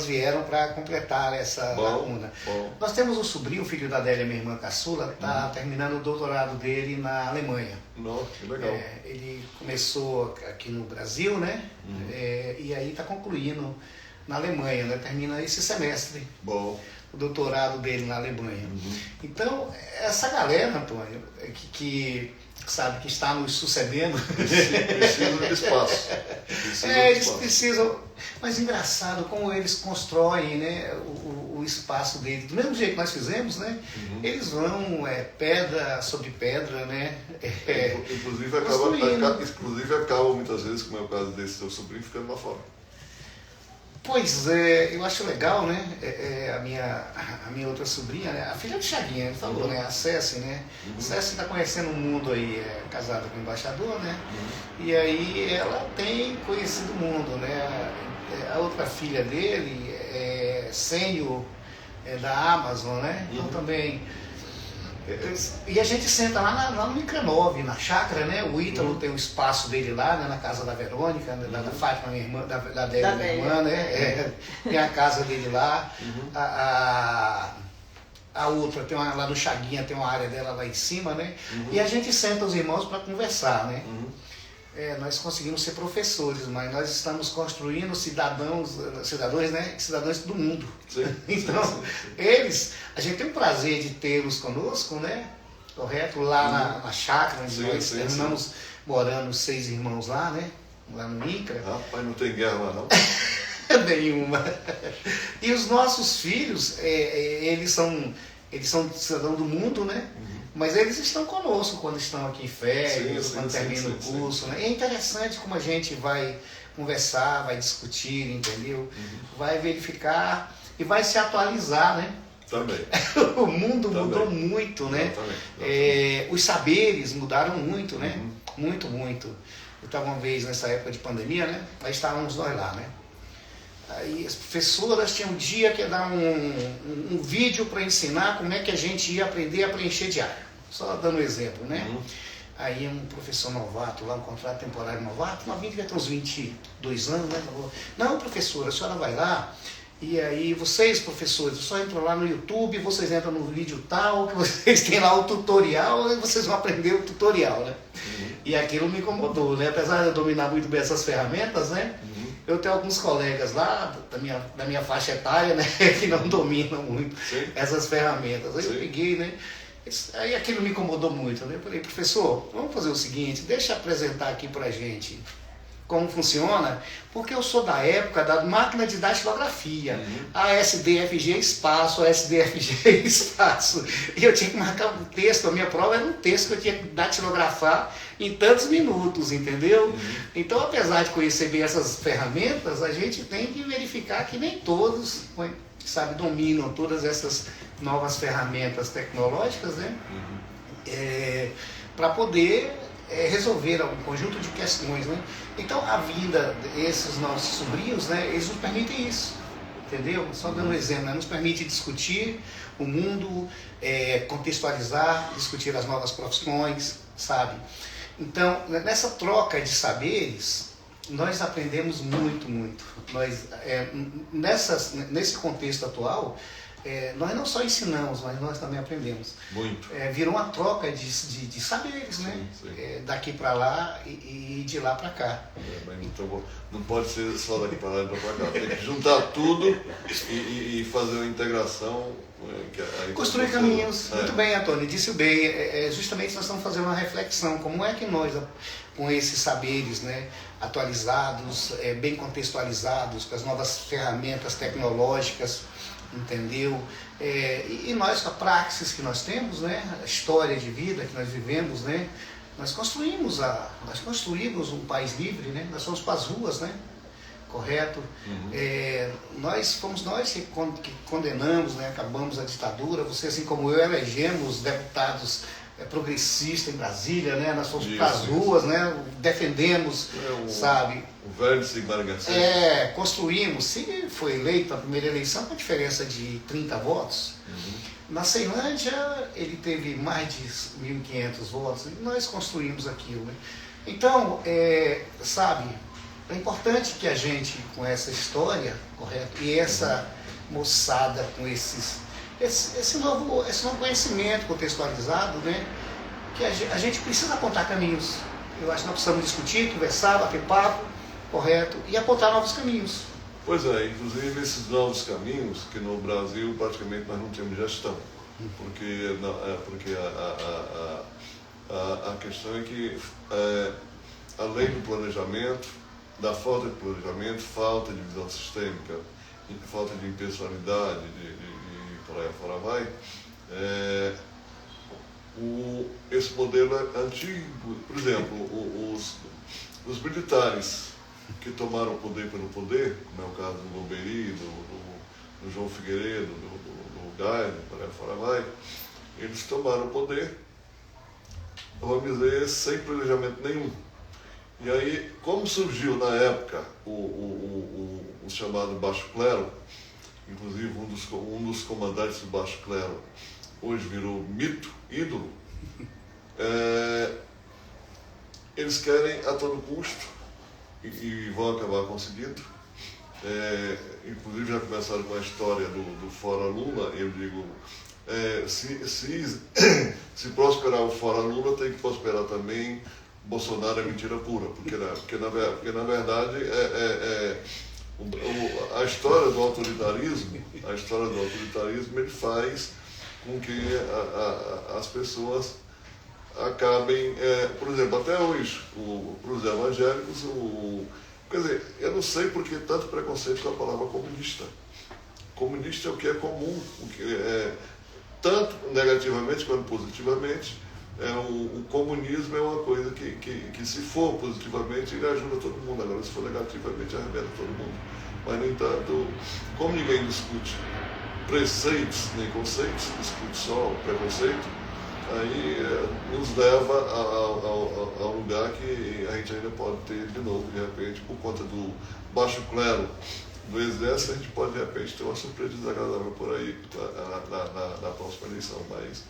vieram para completar essa lacuna. Nós temos um sobrinho, o filho da Adélia, minha irmã caçula, está terminando o doutorado dele na Alemanha. Que legal. Ele começou aqui no Brasil, né? E aí está concluindo na Alemanha, né? Termina esse semestre. O doutorado dele na Alemanha. Então, essa galera, Antônio, que sabe, que está nos sucedendo. Precisa de espaço. Eles precisam. Mas engraçado como eles constroem, né, o espaço deles. Do mesmo jeito que nós fizemos, né? Eles vão pedra sobre pedra, né? Inclusive acaba muitas vezes, como é o caso desse seu sobrinho, ficando lá fora. Pois é, eu acho legal, né? A minha outra sobrinha, né? A filha do Chaguinha, ele falou, né? A Ceci, né? A Ceci está conhecendo o mundo aí, casada com o embaixador, né? E aí ela tem conhecido o mundo, né? A outra filha dele é sênior da Amazon, né? Então também. E a gente senta lá no Micranove, na chácara, né? O Ítalo tem o espaço dele lá, né? Na casa da Verônica, né? Da Fátima, minha irmã, da Délia, minha irmã, né? Tem a casa dele lá. A outra tem lá no Chaguinha, tem uma área dela lá em cima, né? E a gente senta os irmãos para conversar, né? Nós conseguimos ser professores, mas nós estamos construindo cidadãos, né? Cidadãos do mundo. Sim, então, eles, a gente tem o prazer de tê-los conosco, né? Correto? Lá na chácara, onde nós terminamos morando 6 irmãos lá, né? Lá no INCRA. Rapaz, não tem guerra lá não? Nenhuma. E os nossos filhos, eles são cidadãos do mundo, né? Mas eles estão conosco quando estão aqui em férias, quando termina o curso. Né? É interessante como a gente vai conversar, vai discutir, entendeu? Vai verificar e vai se atualizar, né? Também. O mundo mudou muito, né? Os saberes mudaram muito, né? Muito, muito. Eu estava uma vez nessa época de pandemia, né? Aí estávamos nós lá, né? Aí as professoras tinham um dia que ia dar um vídeo para ensinar como é que a gente ia aprender a preencher diário. Só dando um exemplo, né? Aí um professor novato, lá um contrato temporário novato, novinho devia ter uns 22 anos, né? Falou, não, professora, a senhora vai lá, e aí vocês, professores, só entram lá no YouTube, vocês entram no vídeo tal, que vocês têm lá o tutorial, e vocês vão aprender o tutorial, né? E aquilo me incomodou, né? Apesar de eu dominar muito bem essas ferramentas, né? Eu tenho alguns colegas lá da minha faixa etária, né, que não dominam muito essas ferramentas. Aí eu peguei, né? Aí aquilo me incomodou muito. Né? Eu falei, professor, vamos fazer o seguinte, deixa eu apresentar aqui pra gente como funciona, porque eu sou da época da máquina de datilografia, ASDFG espaço, ASDFG espaço, e eu tinha que marcar um texto, a minha prova era um texto que eu tinha que datilografar em tantos minutos, entendeu? Então, apesar de conhecer bem essas ferramentas, a gente tem que verificar que nem todos, sabe, dominam todas essas novas ferramentas tecnológicas, né? Para poder resolver algum conjunto de questões, né? Então a vinda desses nossos sobrinhos, né, eles nos permitem isso, entendeu? Só dando um exemplo, né, nos permite discutir o mundo, contextualizar, discutir as novas profissões, sabe? Então, nessa troca de saberes, nós aprendemos muito, muito. Nesse contexto atual, nós não só ensinamos, mas nós também aprendemos. Muito. Virou uma troca de saberes, né? Daqui para lá e de lá para cá. Mas não pode ser só daqui para lá e para cá. Tem que juntar tudo e fazer uma integração. Construir caminhos. Muito bem, Antônio, disse bem. Justamente nós estamos fazendo uma reflexão. Como é que nós, com esses saberes, né, atualizados, bem contextualizados, com as novas ferramentas tecnológicas, entendeu? E nós, com a praxis que nós temos, né, a história de vida que nós vivemos, né, nós construímos um país livre, né, nós fomos para as ruas, né, correto? Fomos nós que condenamos, né, acabamos a ditadura, você assim como eu elegemos deputados progressistas em Brasília, né, nós fomos para as ruas, né, defendemos, sabe? O vértice de Baraguacé. Construímos, se foi eleito na primeira eleição com a diferença de 30 votos, na Ceilândia ele teve mais de 1.500 votos, e nós construímos aquilo, né? Então, sabe, é importante que a gente, com essa história, correto, e essa moçada com esse novo conhecimento contextualizado, né, que a gente precisa apontar caminhos. Eu acho que nós precisamos discutir, conversar, bater papo, correto, e apontar novos caminhos. Pois é, inclusive esses novos caminhos, que no Brasil praticamente nós não temos gestão, porque a questão é que além do planejamento, da falta de planejamento, falta de visão sistêmica, falta de impessoalidade, por aí fora vai, esse modelo antigo, por exemplo, os militares que tomaram o poder pelo poder, como é o caso do Loberi, do João Figueiredo, do Geisel, por aí fora vai, eles tomaram o poder, vamos dizer, sem planejamento nenhum. E aí, como surgiu na época o chamado Baixo Clero, inclusive um dos comandantes do Baixo Clero hoje virou mito, ídolo, eles querem a todo custo, e vão acabar conseguindo. Inclusive já começaram com a história do Fora Lula. Eu digo, se prosperar o Fora Lula, tem que prosperar também Bolsonaro. É mentira pura, porque na verdade a história do autoritarismo ele faz com que as pessoas acabem, por exemplo, até hoje, para os evangélicos, quer dizer, eu não sei por que tanto preconceito com a palavra comunista. Comunista é o que é comum, o que tanto negativamente quanto positivamente. O comunismo é uma coisa que se for positivamente, ele ajuda todo mundo. Agora, se for negativamente, arrebenta todo mundo. Mas, no entanto, como ninguém discute preceitos nem conceitos, discute só preconceito, aí nos leva a um lugar que a gente ainda pode ter de novo, de repente, por conta do baixo clero do exército, a gente pode de repente ter uma surpresa desagradável por aí na próxima eleição. Mas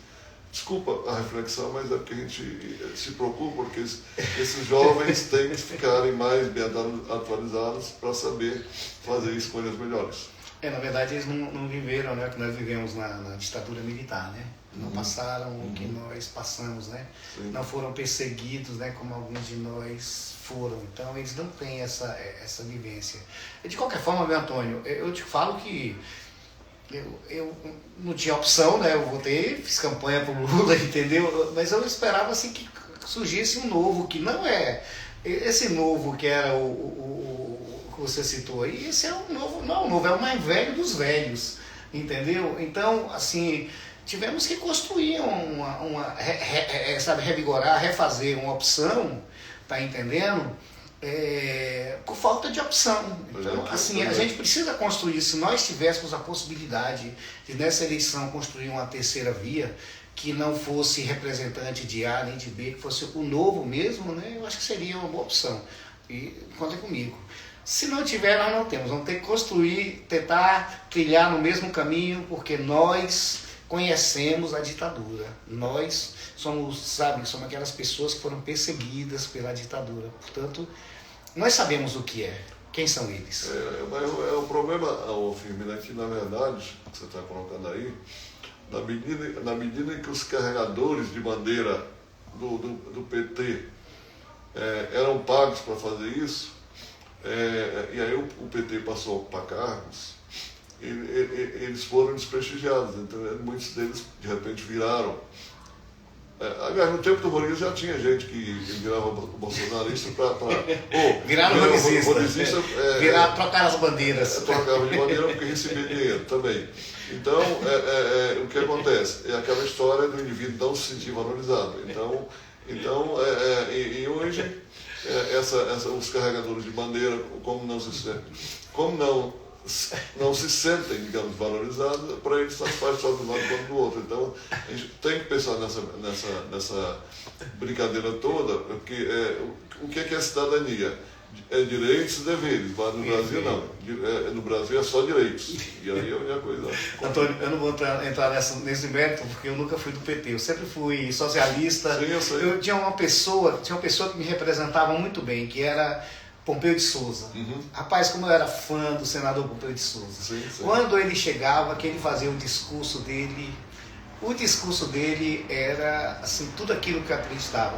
desculpa a reflexão, mas é porque a gente se preocupa, porque esses jovens têm que ficarem mais bem atualizados para saber fazer escolhas melhores. Na verdade, eles não viveram, né, o que nós vivemos na ditadura militar, né? Não passaram o que nós passamos, né? Sim. Não foram perseguidos, né, como alguns de nós foram. Então, eles não têm essa vivência. De qualquer forma, meu Antônio, eu te falo que eu não tinha opção, né? Eu votei, fiz campanha pro Lula, entendeu? Mas eu esperava assim que surgisse um novo, que não é esse novo que era o que você citou aí. Esse é um novo, não é um novo, é o mais velho dos velhos, entendeu? Então, assim, tivemos que construir sabe, revigorar, refazer uma opção, tá entendendo? Por falta de opção. Então, assim, a gente precisa construir. Se nós tivéssemos a possibilidade de, nessa eleição, construir uma terceira via, que não fosse representante de A nem de B, que fosse o novo mesmo, né? Eu acho que seria uma boa opção. E conta comigo. Se não tiver, nós não temos. Vamos ter que construir, tentar trilhar no mesmo caminho, porque nós conhecemos a ditadura. Nós somos aquelas pessoas que foram perseguidas pela ditadura. Portanto, nós sabemos o que é. Quem são eles? Mas o problema, Firmino, é que, na verdade, que você está colocando aí, na medida em que os carregadores de bandeira do PT eram pagos para fazer isso, e aí o PT passou a ocupar cargos, eles foram desprestigiados. Então, muitos deles, de repente, viraram. Aliás, no tempo do Rodrigues já tinha gente que virava bolsonarista viraram rodizista, trocaram as bandeiras. Trocava de bandeira porque recebia dinheiro também. Então, o que acontece? É aquela história do indivíduo não se sentir valorizado. Então hoje, os carregadores de bandeira, como não se sentem, digamos, valorizados, para eles tanto faz só do lado quanto do outro. Então, a gente tem que pensar nessa brincadeira toda, porque o que é cidadania? É direitos e deveres, mas no Brasil não. No Brasil é só direitos. E aí é a única coisa. Antônio, eu não vou entrar nesse mérito, porque eu nunca fui do PT. Eu sempre fui socialista. Sim, eu sei. Eu tinha uma pessoa que me representava muito bem, que era Pompeu de Souza. Rapaz, como eu era fã do senador Pompeu de Souza. Sim. Quando ele chegava, que ele fazia o discurso dele era assim, tudo aquilo que eu acreditava.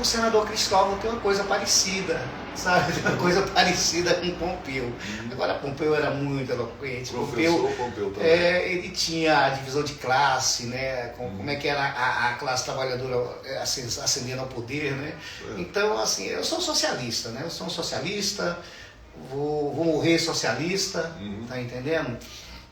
O senador Cristóvão tem uma coisa parecida, sabe? Uma coisa parecida com Pompeu. Agora, Pompeu era muito eloquente. Pompeu também. Ele tinha a divisão de classe, né? Como é que era a classe trabalhadora ascendendo ao poder, né? Então, assim, eu sou socialista, né? Eu sou um socialista, vou morrer socialista, tá entendendo?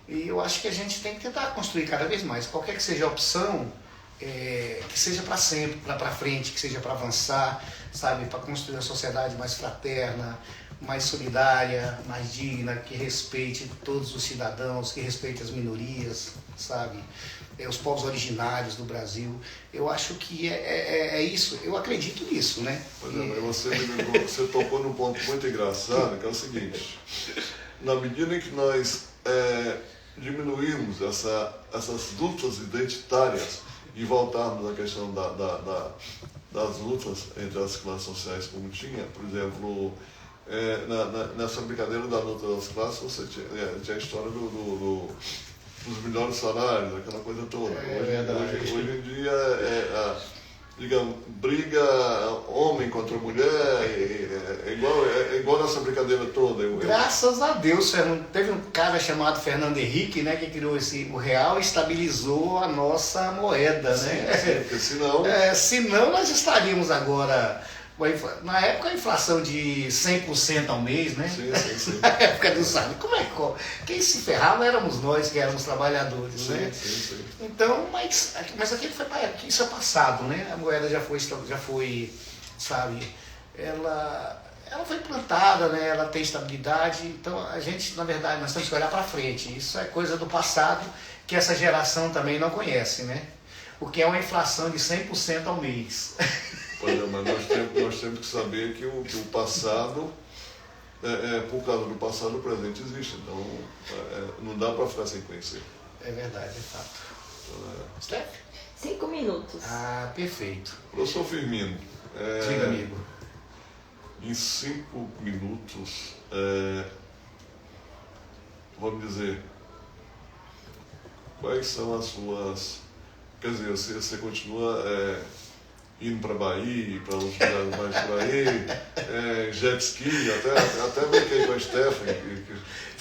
E eu acho que a gente tem que tentar construir cada vez mais, qualquer que seja a opção, que seja para sempre, para frente, que seja para avançar, sabe, para construir uma sociedade mais fraterna, mais solidária, mais digna, que respeite todos os cidadãos, que respeite as minorias, sabe? Os povos originários do Brasil. Eu acho que é isso, eu acredito nisso, né? Pois é, mas você tocou num ponto muito engraçado, que é o seguinte: na medida em que nós diminuirmos essas lutas identitárias e voltarmos à questão das lutas entre as classes sociais como tinha, por exemplo, nessa brincadeira da luta das classes, você tinha a história dos melhores salários, aquela coisa toda. Hoje em dia, digamos, briga homem contra mulher, é igual nessa brincadeira toda. Graças a Deus, teve um cara chamado Fernando Henrique, né, que criou o real e estabilizou a nossa moeda, né? Sim, porque senão... senão nós estaríamos agora... Na época a inflação de 100% ao mês, né? Sim. Na época do salário. Quem se ferrava éramos nós, que éramos trabalhadores, né? Sim. Então, mas isso é passado, né? A moeda já foi, sabe, ela foi plantada, né? Ela tem estabilidade. Então a gente, na verdade, nós temos que olhar para frente. Isso é coisa do passado que essa geração também não conhece, né? O que é uma inflação de 100% ao mês. Pois é, mas nós temos que saber que o passado, por causa do passado, o presente existe. Então, não dá para ficar sem conhecer. É verdade, é fato. Então, Steph? 5 minutos. Ah, perfeito. Professor Firmino. Diga, amigo. Em 5 minutos, vamos dizer, quais são as suas... Quer dizer, você continua... indo para Bahia, para outros lugares mais por aí, jet ski, até brinquei com a Stephanie.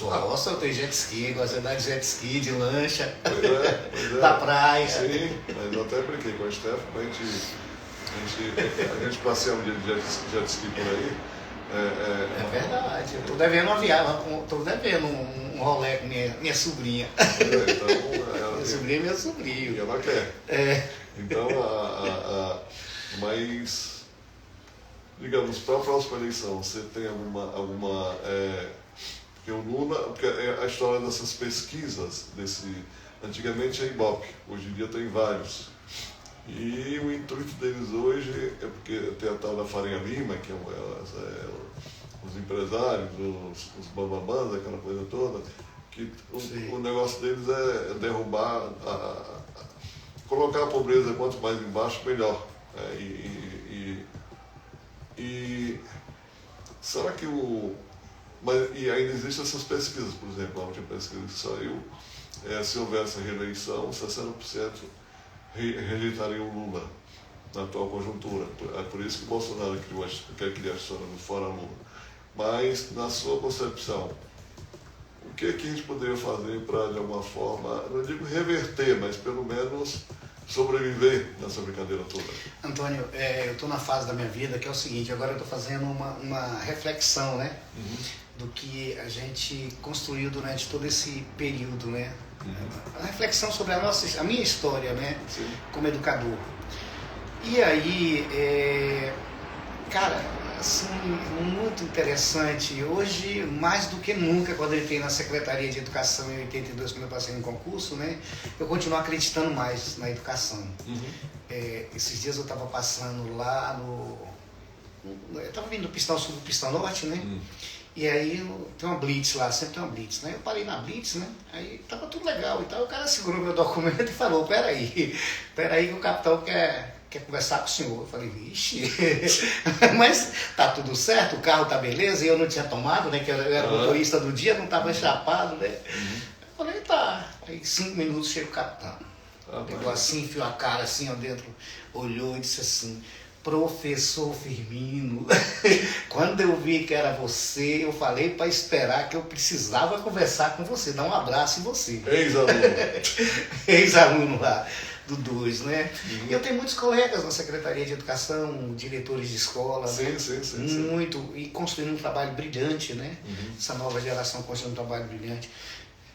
Nossa, eu tenho jet ski, gosto de andar de jet ski, de lancha, Pois é. da praia. Sim, mas eu até brinquei com a Stephanie, a gente passeia um dia de jet ski por aí. É verdade, eu tô devendo uma viagem, tô devendo um rolê com minha sobrinha. Então, Minha sobrinha é meu sobrinho. E ela quer. Então, mas, digamos, para a próxima eleição, você tem alguma porque o Lula, porque a história dessas pesquisas, antigamente é Ibope, hoje em dia tem vários. E o intuito deles hoje é porque tem a tal da Farinha Lima, que os empresários, os bambambãs, aquela coisa toda, que o negócio deles é derrubar, colocar a pobreza quanto mais embaixo, melhor. Será que e ainda existem essas pesquisas, por exemplo, a última pesquisa que saiu, se houvesse reeleição, 60% rejeitariam o Lula na atual conjuntura. É por isso que o Bolsonaro quer criar a história do fora Lula. Mas, na sua concepção, o que a gente poderia fazer para, de alguma forma, não digo reverter, mas pelo menos sobreviver nessa brincadeira toda? Antônio, eu estou na fase da minha vida que é o seguinte: agora eu estou fazendo uma reflexão, né? Do que a gente construiu durante todo esse período, né? A reflexão sobre a minha história, né? Sim. Como educador. E aí, cara, assim, muito interessante. Hoje, mais do que nunca, quando eu entrei na Secretaria de Educação em 82, quando eu passei no concurso, né? Eu continuo acreditando mais na educação. Esses dias eu estava passando lá eu estava vindo do Pistão Sul do Pistão Norte, né? E aí tem uma blitz lá, sempre tem uma blitz, né? Eu parei na blitz, né? Aí tava tudo legal e tal. O cara segurou meu documento e falou: peraí que o capitão quer conversar com o senhor. Eu falei: vixe, mas tá tudo certo, o carro tá beleza, e eu não tinha tomado, né? Que eu era motorista do dia, não tava chapado, né? Eu falei: tá. Aí 5 minutos chega o capitão. Pegou assim, enfiou a cara assim, ó dentro, olhou e disse assim: professor Firmino, quando eu vi que era você, eu falei para esperar, que eu precisava conversar com você, dar um abraço em você. Ex-aluno lá do 2, né? E eu tenho muitos colegas na Secretaria de Educação, diretores de escola, né? Muito, e construindo um trabalho brilhante, né? Essa nova geração construindo um trabalho brilhante.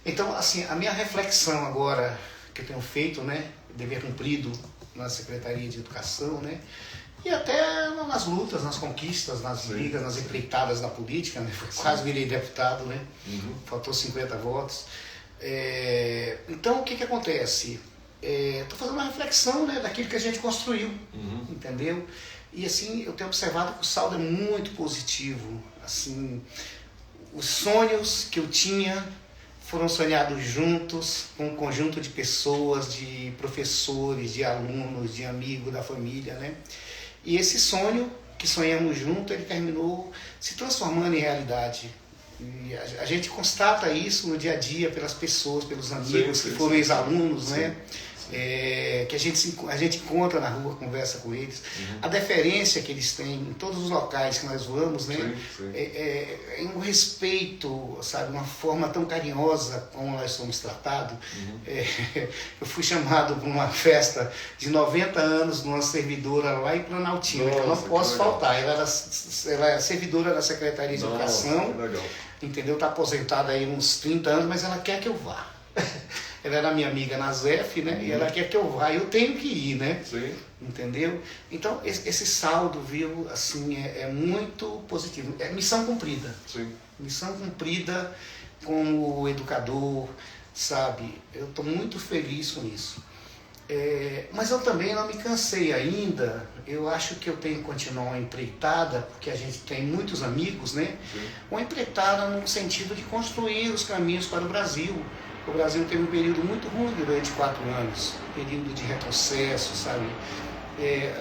Então, assim, a minha reflexão agora, que eu tenho feito, né? Dever cumprido na Secretaria de Educação, né? E até nas lutas, nas conquistas, nas brigas, nas empreitadas da política, né? Quase virei deputado, né? Faltou 50 votos. Então, o que acontece? Estou fazendo uma reflexão, né, daquilo que a gente construiu, entendeu? E assim, eu tenho observado que o saldo é muito positivo. Assim, os sonhos que eu tinha foram sonhados juntos com um conjunto de pessoas, de professores, de alunos, de amigos da família, né? E esse sonho que sonhamos junto, ele terminou se transformando em realidade. E a gente constata isso no dia a dia pelas pessoas, pelos amigos que foram ex-alunos, né? Que a gente encontra na rua, conversa com eles. A deferência que eles têm em todos os locais que nós vamos, né? É um respeito, sabe? Uma forma tão carinhosa como nós somos tratados. Eu fui chamado para uma festa de 90 anos de uma servidora lá em Planaltina, que eu não posso faltar. Ela é servidora da Secretaria de Educação, entendeu? Está aposentada aí uns 30 anos, mas ela quer que eu vá. Ela era minha amiga na ZEF, né? E ela quer que eu vá, eu tenho que ir, né? Entendeu? Então, esse saldo, viu, assim, é muito positivo. É missão cumprida. Missão cumprida como educador, sabe? Eu estou muito feliz com isso. Mas eu também não me cansei ainda. Eu acho que eu tenho que continuar uma empreitada, porque a gente tem muitos amigos, né? Uma empreitada no sentido de construir os caminhos para o Brasil. O Brasil teve um período muito ruim durante 4 anos, período de retrocesso, sabe?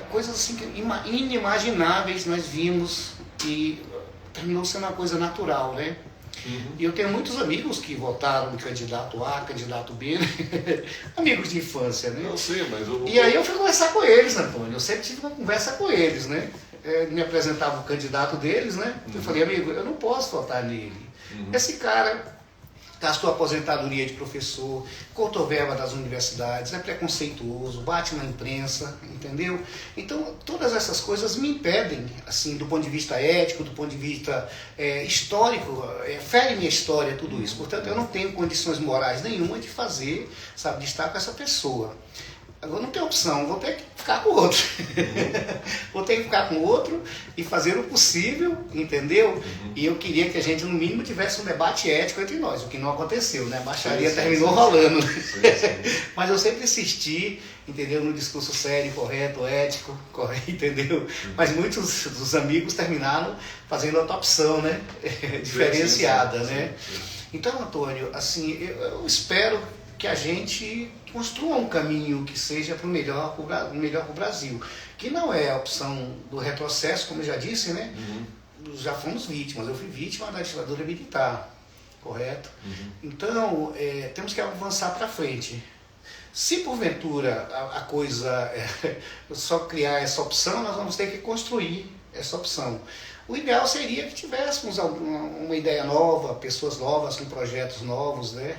Coisas assim inimagináveis nós vimos e terminou sendo uma coisa natural, né? E eu tenho muitos amigos que votaram no candidato A, candidato B, né? Amigos de infância, né? E aí eu fui conversar com eles, Antônio, eu sempre tive uma conversa com eles, né? Me apresentava o candidato deles, né? Eu falei, amigo, eu não posso votar nele. Esse cara gastou a aposentadoria de professor, cortou verba das universidades, é preconceituoso, bate na imprensa, entendeu? Então, todas essas coisas me impedem, assim, do ponto de vista ético, do ponto de vista histórico, fere minha história, tudo isso. Portanto, eu não tenho condições morais nenhuma de fazer, sabe, de estar com essa pessoa. Agora não tem opção, vou ter que ficar com o outro. Vou ter que ficar com o outro e fazer o possível, entendeu? E eu queria que a gente, no mínimo, tivesse um debate ético entre nós, o que não aconteceu, né? A baixaria terminou rolando. Mas eu sempre insisti, entendeu? No discurso sério, correto, ético, entendeu? Mas muitos dos amigos terminaram fazendo outra opção, né? Diferenciada, né? Então, Antônio, assim, eu espero que a gente construa um caminho que seja para o melhor para o Brasil, que não é a opção do retrocesso, como eu já disse, né? Já fomos vítimas, eu fui vítima da ditadura militar, correto? Então, temos que avançar para frente. Se porventura a coisa só criar essa opção, nós vamos ter que construir essa opção. O ideal seria que tivéssemos uma ideia nova, pessoas novas com projetos novos, né?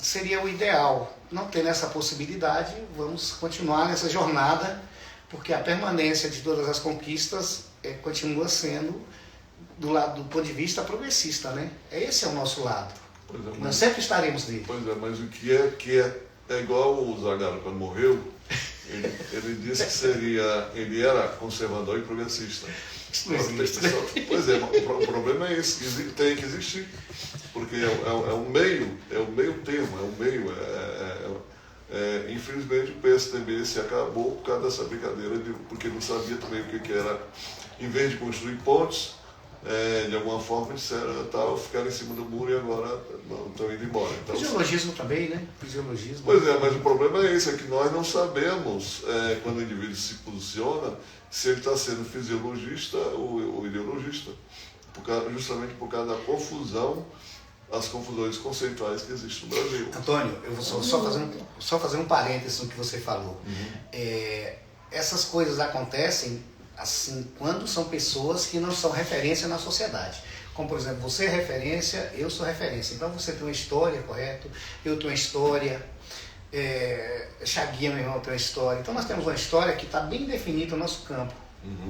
Seria o ideal. Não tendo essa possibilidade, vamos continuar nessa jornada, porque a permanência de todas as conquistas continua sendo do ponto de vista progressista, né? Esse é o nosso lado. Nós sempre estaremos nele. Pois é, mas o que é igual o Zagalo quando morreu, ele disse que ele era conservador e progressista. Isso não existe. Pois é, o problema é esse, tem que existir. Porque é um meio termo, infelizmente o PSDB se acabou por causa dessa brincadeira, porque não sabia também o que era, em vez de construir pontes, de alguma forma disseram, ficaram em cima do muro e agora estão indo embora. Então, fisiologismo também, né? Fisiologismo. Pois é, mas o problema é esse, é que nós não sabemos, quando o indivíduo se posiciona, se ele está sendo fisiologista ou ideologista, justamente por causa da confusão, as confusões conceituais que existem no Brasil. Antônio, eu vou só fazer um parênteses no que você falou. Essas coisas acontecem assim quando são pessoas que não são referência na sociedade. Como, por exemplo, você é referência, eu sou referência. Então você tem uma história, correto? Eu tenho uma história. Chaguinha, meu irmão, tem uma história. Então nós temos uma história que está bem definida no nosso campo.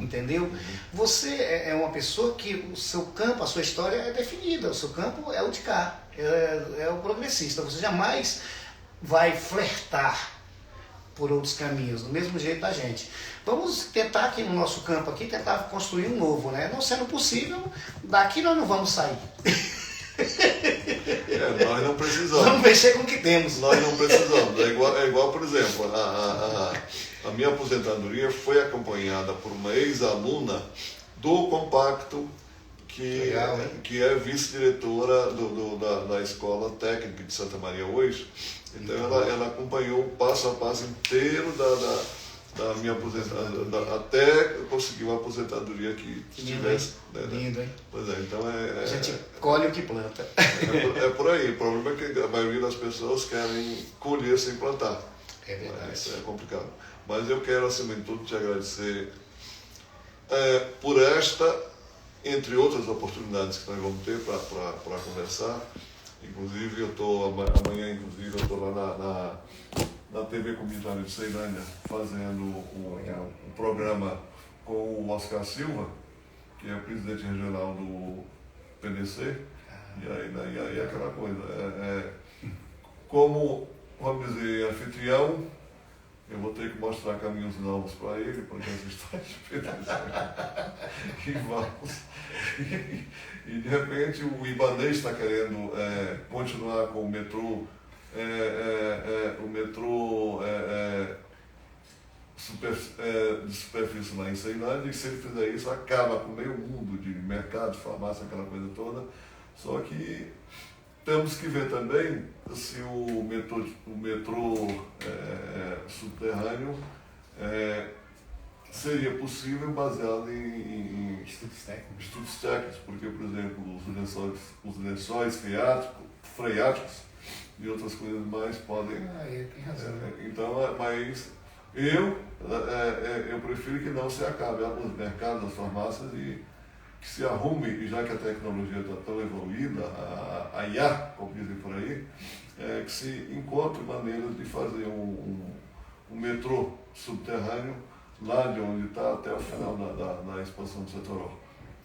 Entendeu? Você é uma pessoa que o seu campo, a sua história é definida, o seu campo é o de cá, é o progressista. Você jamais vai flertar por outros caminhos, do mesmo jeito a gente. Vamos tentar aqui no nosso campo aqui, tentar construir um novo, né? Não sendo possível, daqui nós não vamos sair. Nós não precisamos. Vamos mexer com o que temos. Nós não precisamos. É igual, por exemplo, a minha aposentadoria foi acompanhada por uma ex-aluna do Compacto, que é vice-diretora da Escola Técnica de Santa Maria hoje. Então ela acompanhou o passo a passo inteiro da minha aposentadoria, até conseguir uma aposentadoria que tivesse. Lindo, hein? Pois é, então a gente colhe o que planta. É por aí. O problema é que a maioria das pessoas querem colher sem plantar. É verdade. Isso é complicado. Mas eu quero, acima de tudo, te agradecer por esta, entre outras oportunidades que nós vamos ter para conversar. Inclusive, amanhã, eu estou lá na TV Comunitária de Ceilândia, fazendo um programa com o Oscar Silva, que é presidente regional do PDC. E aí aquela coisa, como, vamos dizer, anfitrião, eu vou ter que mostrar caminhos novos para ele, porque essa história de PDC. E vamos. E de repente o Ibanez está querendo continuar com o metrô, de superfície lá em Ceilândia, e se ele fizer isso, acaba com meio mundo de mercado, farmácia, aquela coisa toda. Só que temos que ver também se o metrô subterrâneo seria possível baseado em estudos técnicos, porque, por exemplo, os lençóis freáticos e outras coisas mais podem... Ele tem razão. Então, mas eu prefiro que não se acabe os mercados, as farmácias, e que se arrume, e já que a tecnologia está tão evoluída, a IA, como dizem por aí, que se encontre maneiras de fazer um metrô subterrâneo lá de onde está até o final da expansão do setor.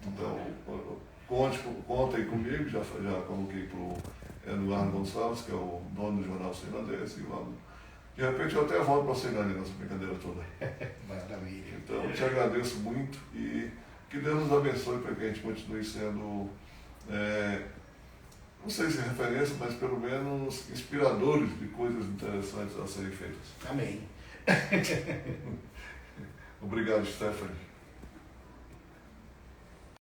Então, contem comigo, já coloquei para o Eduardo Gonçalves, que é o dono do jornal Ceilandês, e vamos. De repente eu até volto para a Ceilândia nessa brincadeira toda. Maravilha. Então, eu te agradeço muito e que Deus nos abençoe para que a gente continue sendo, não sei se referência, mas pelo menos inspiradores de coisas interessantes a serem feitas. Amém. Obrigado, Stephanie.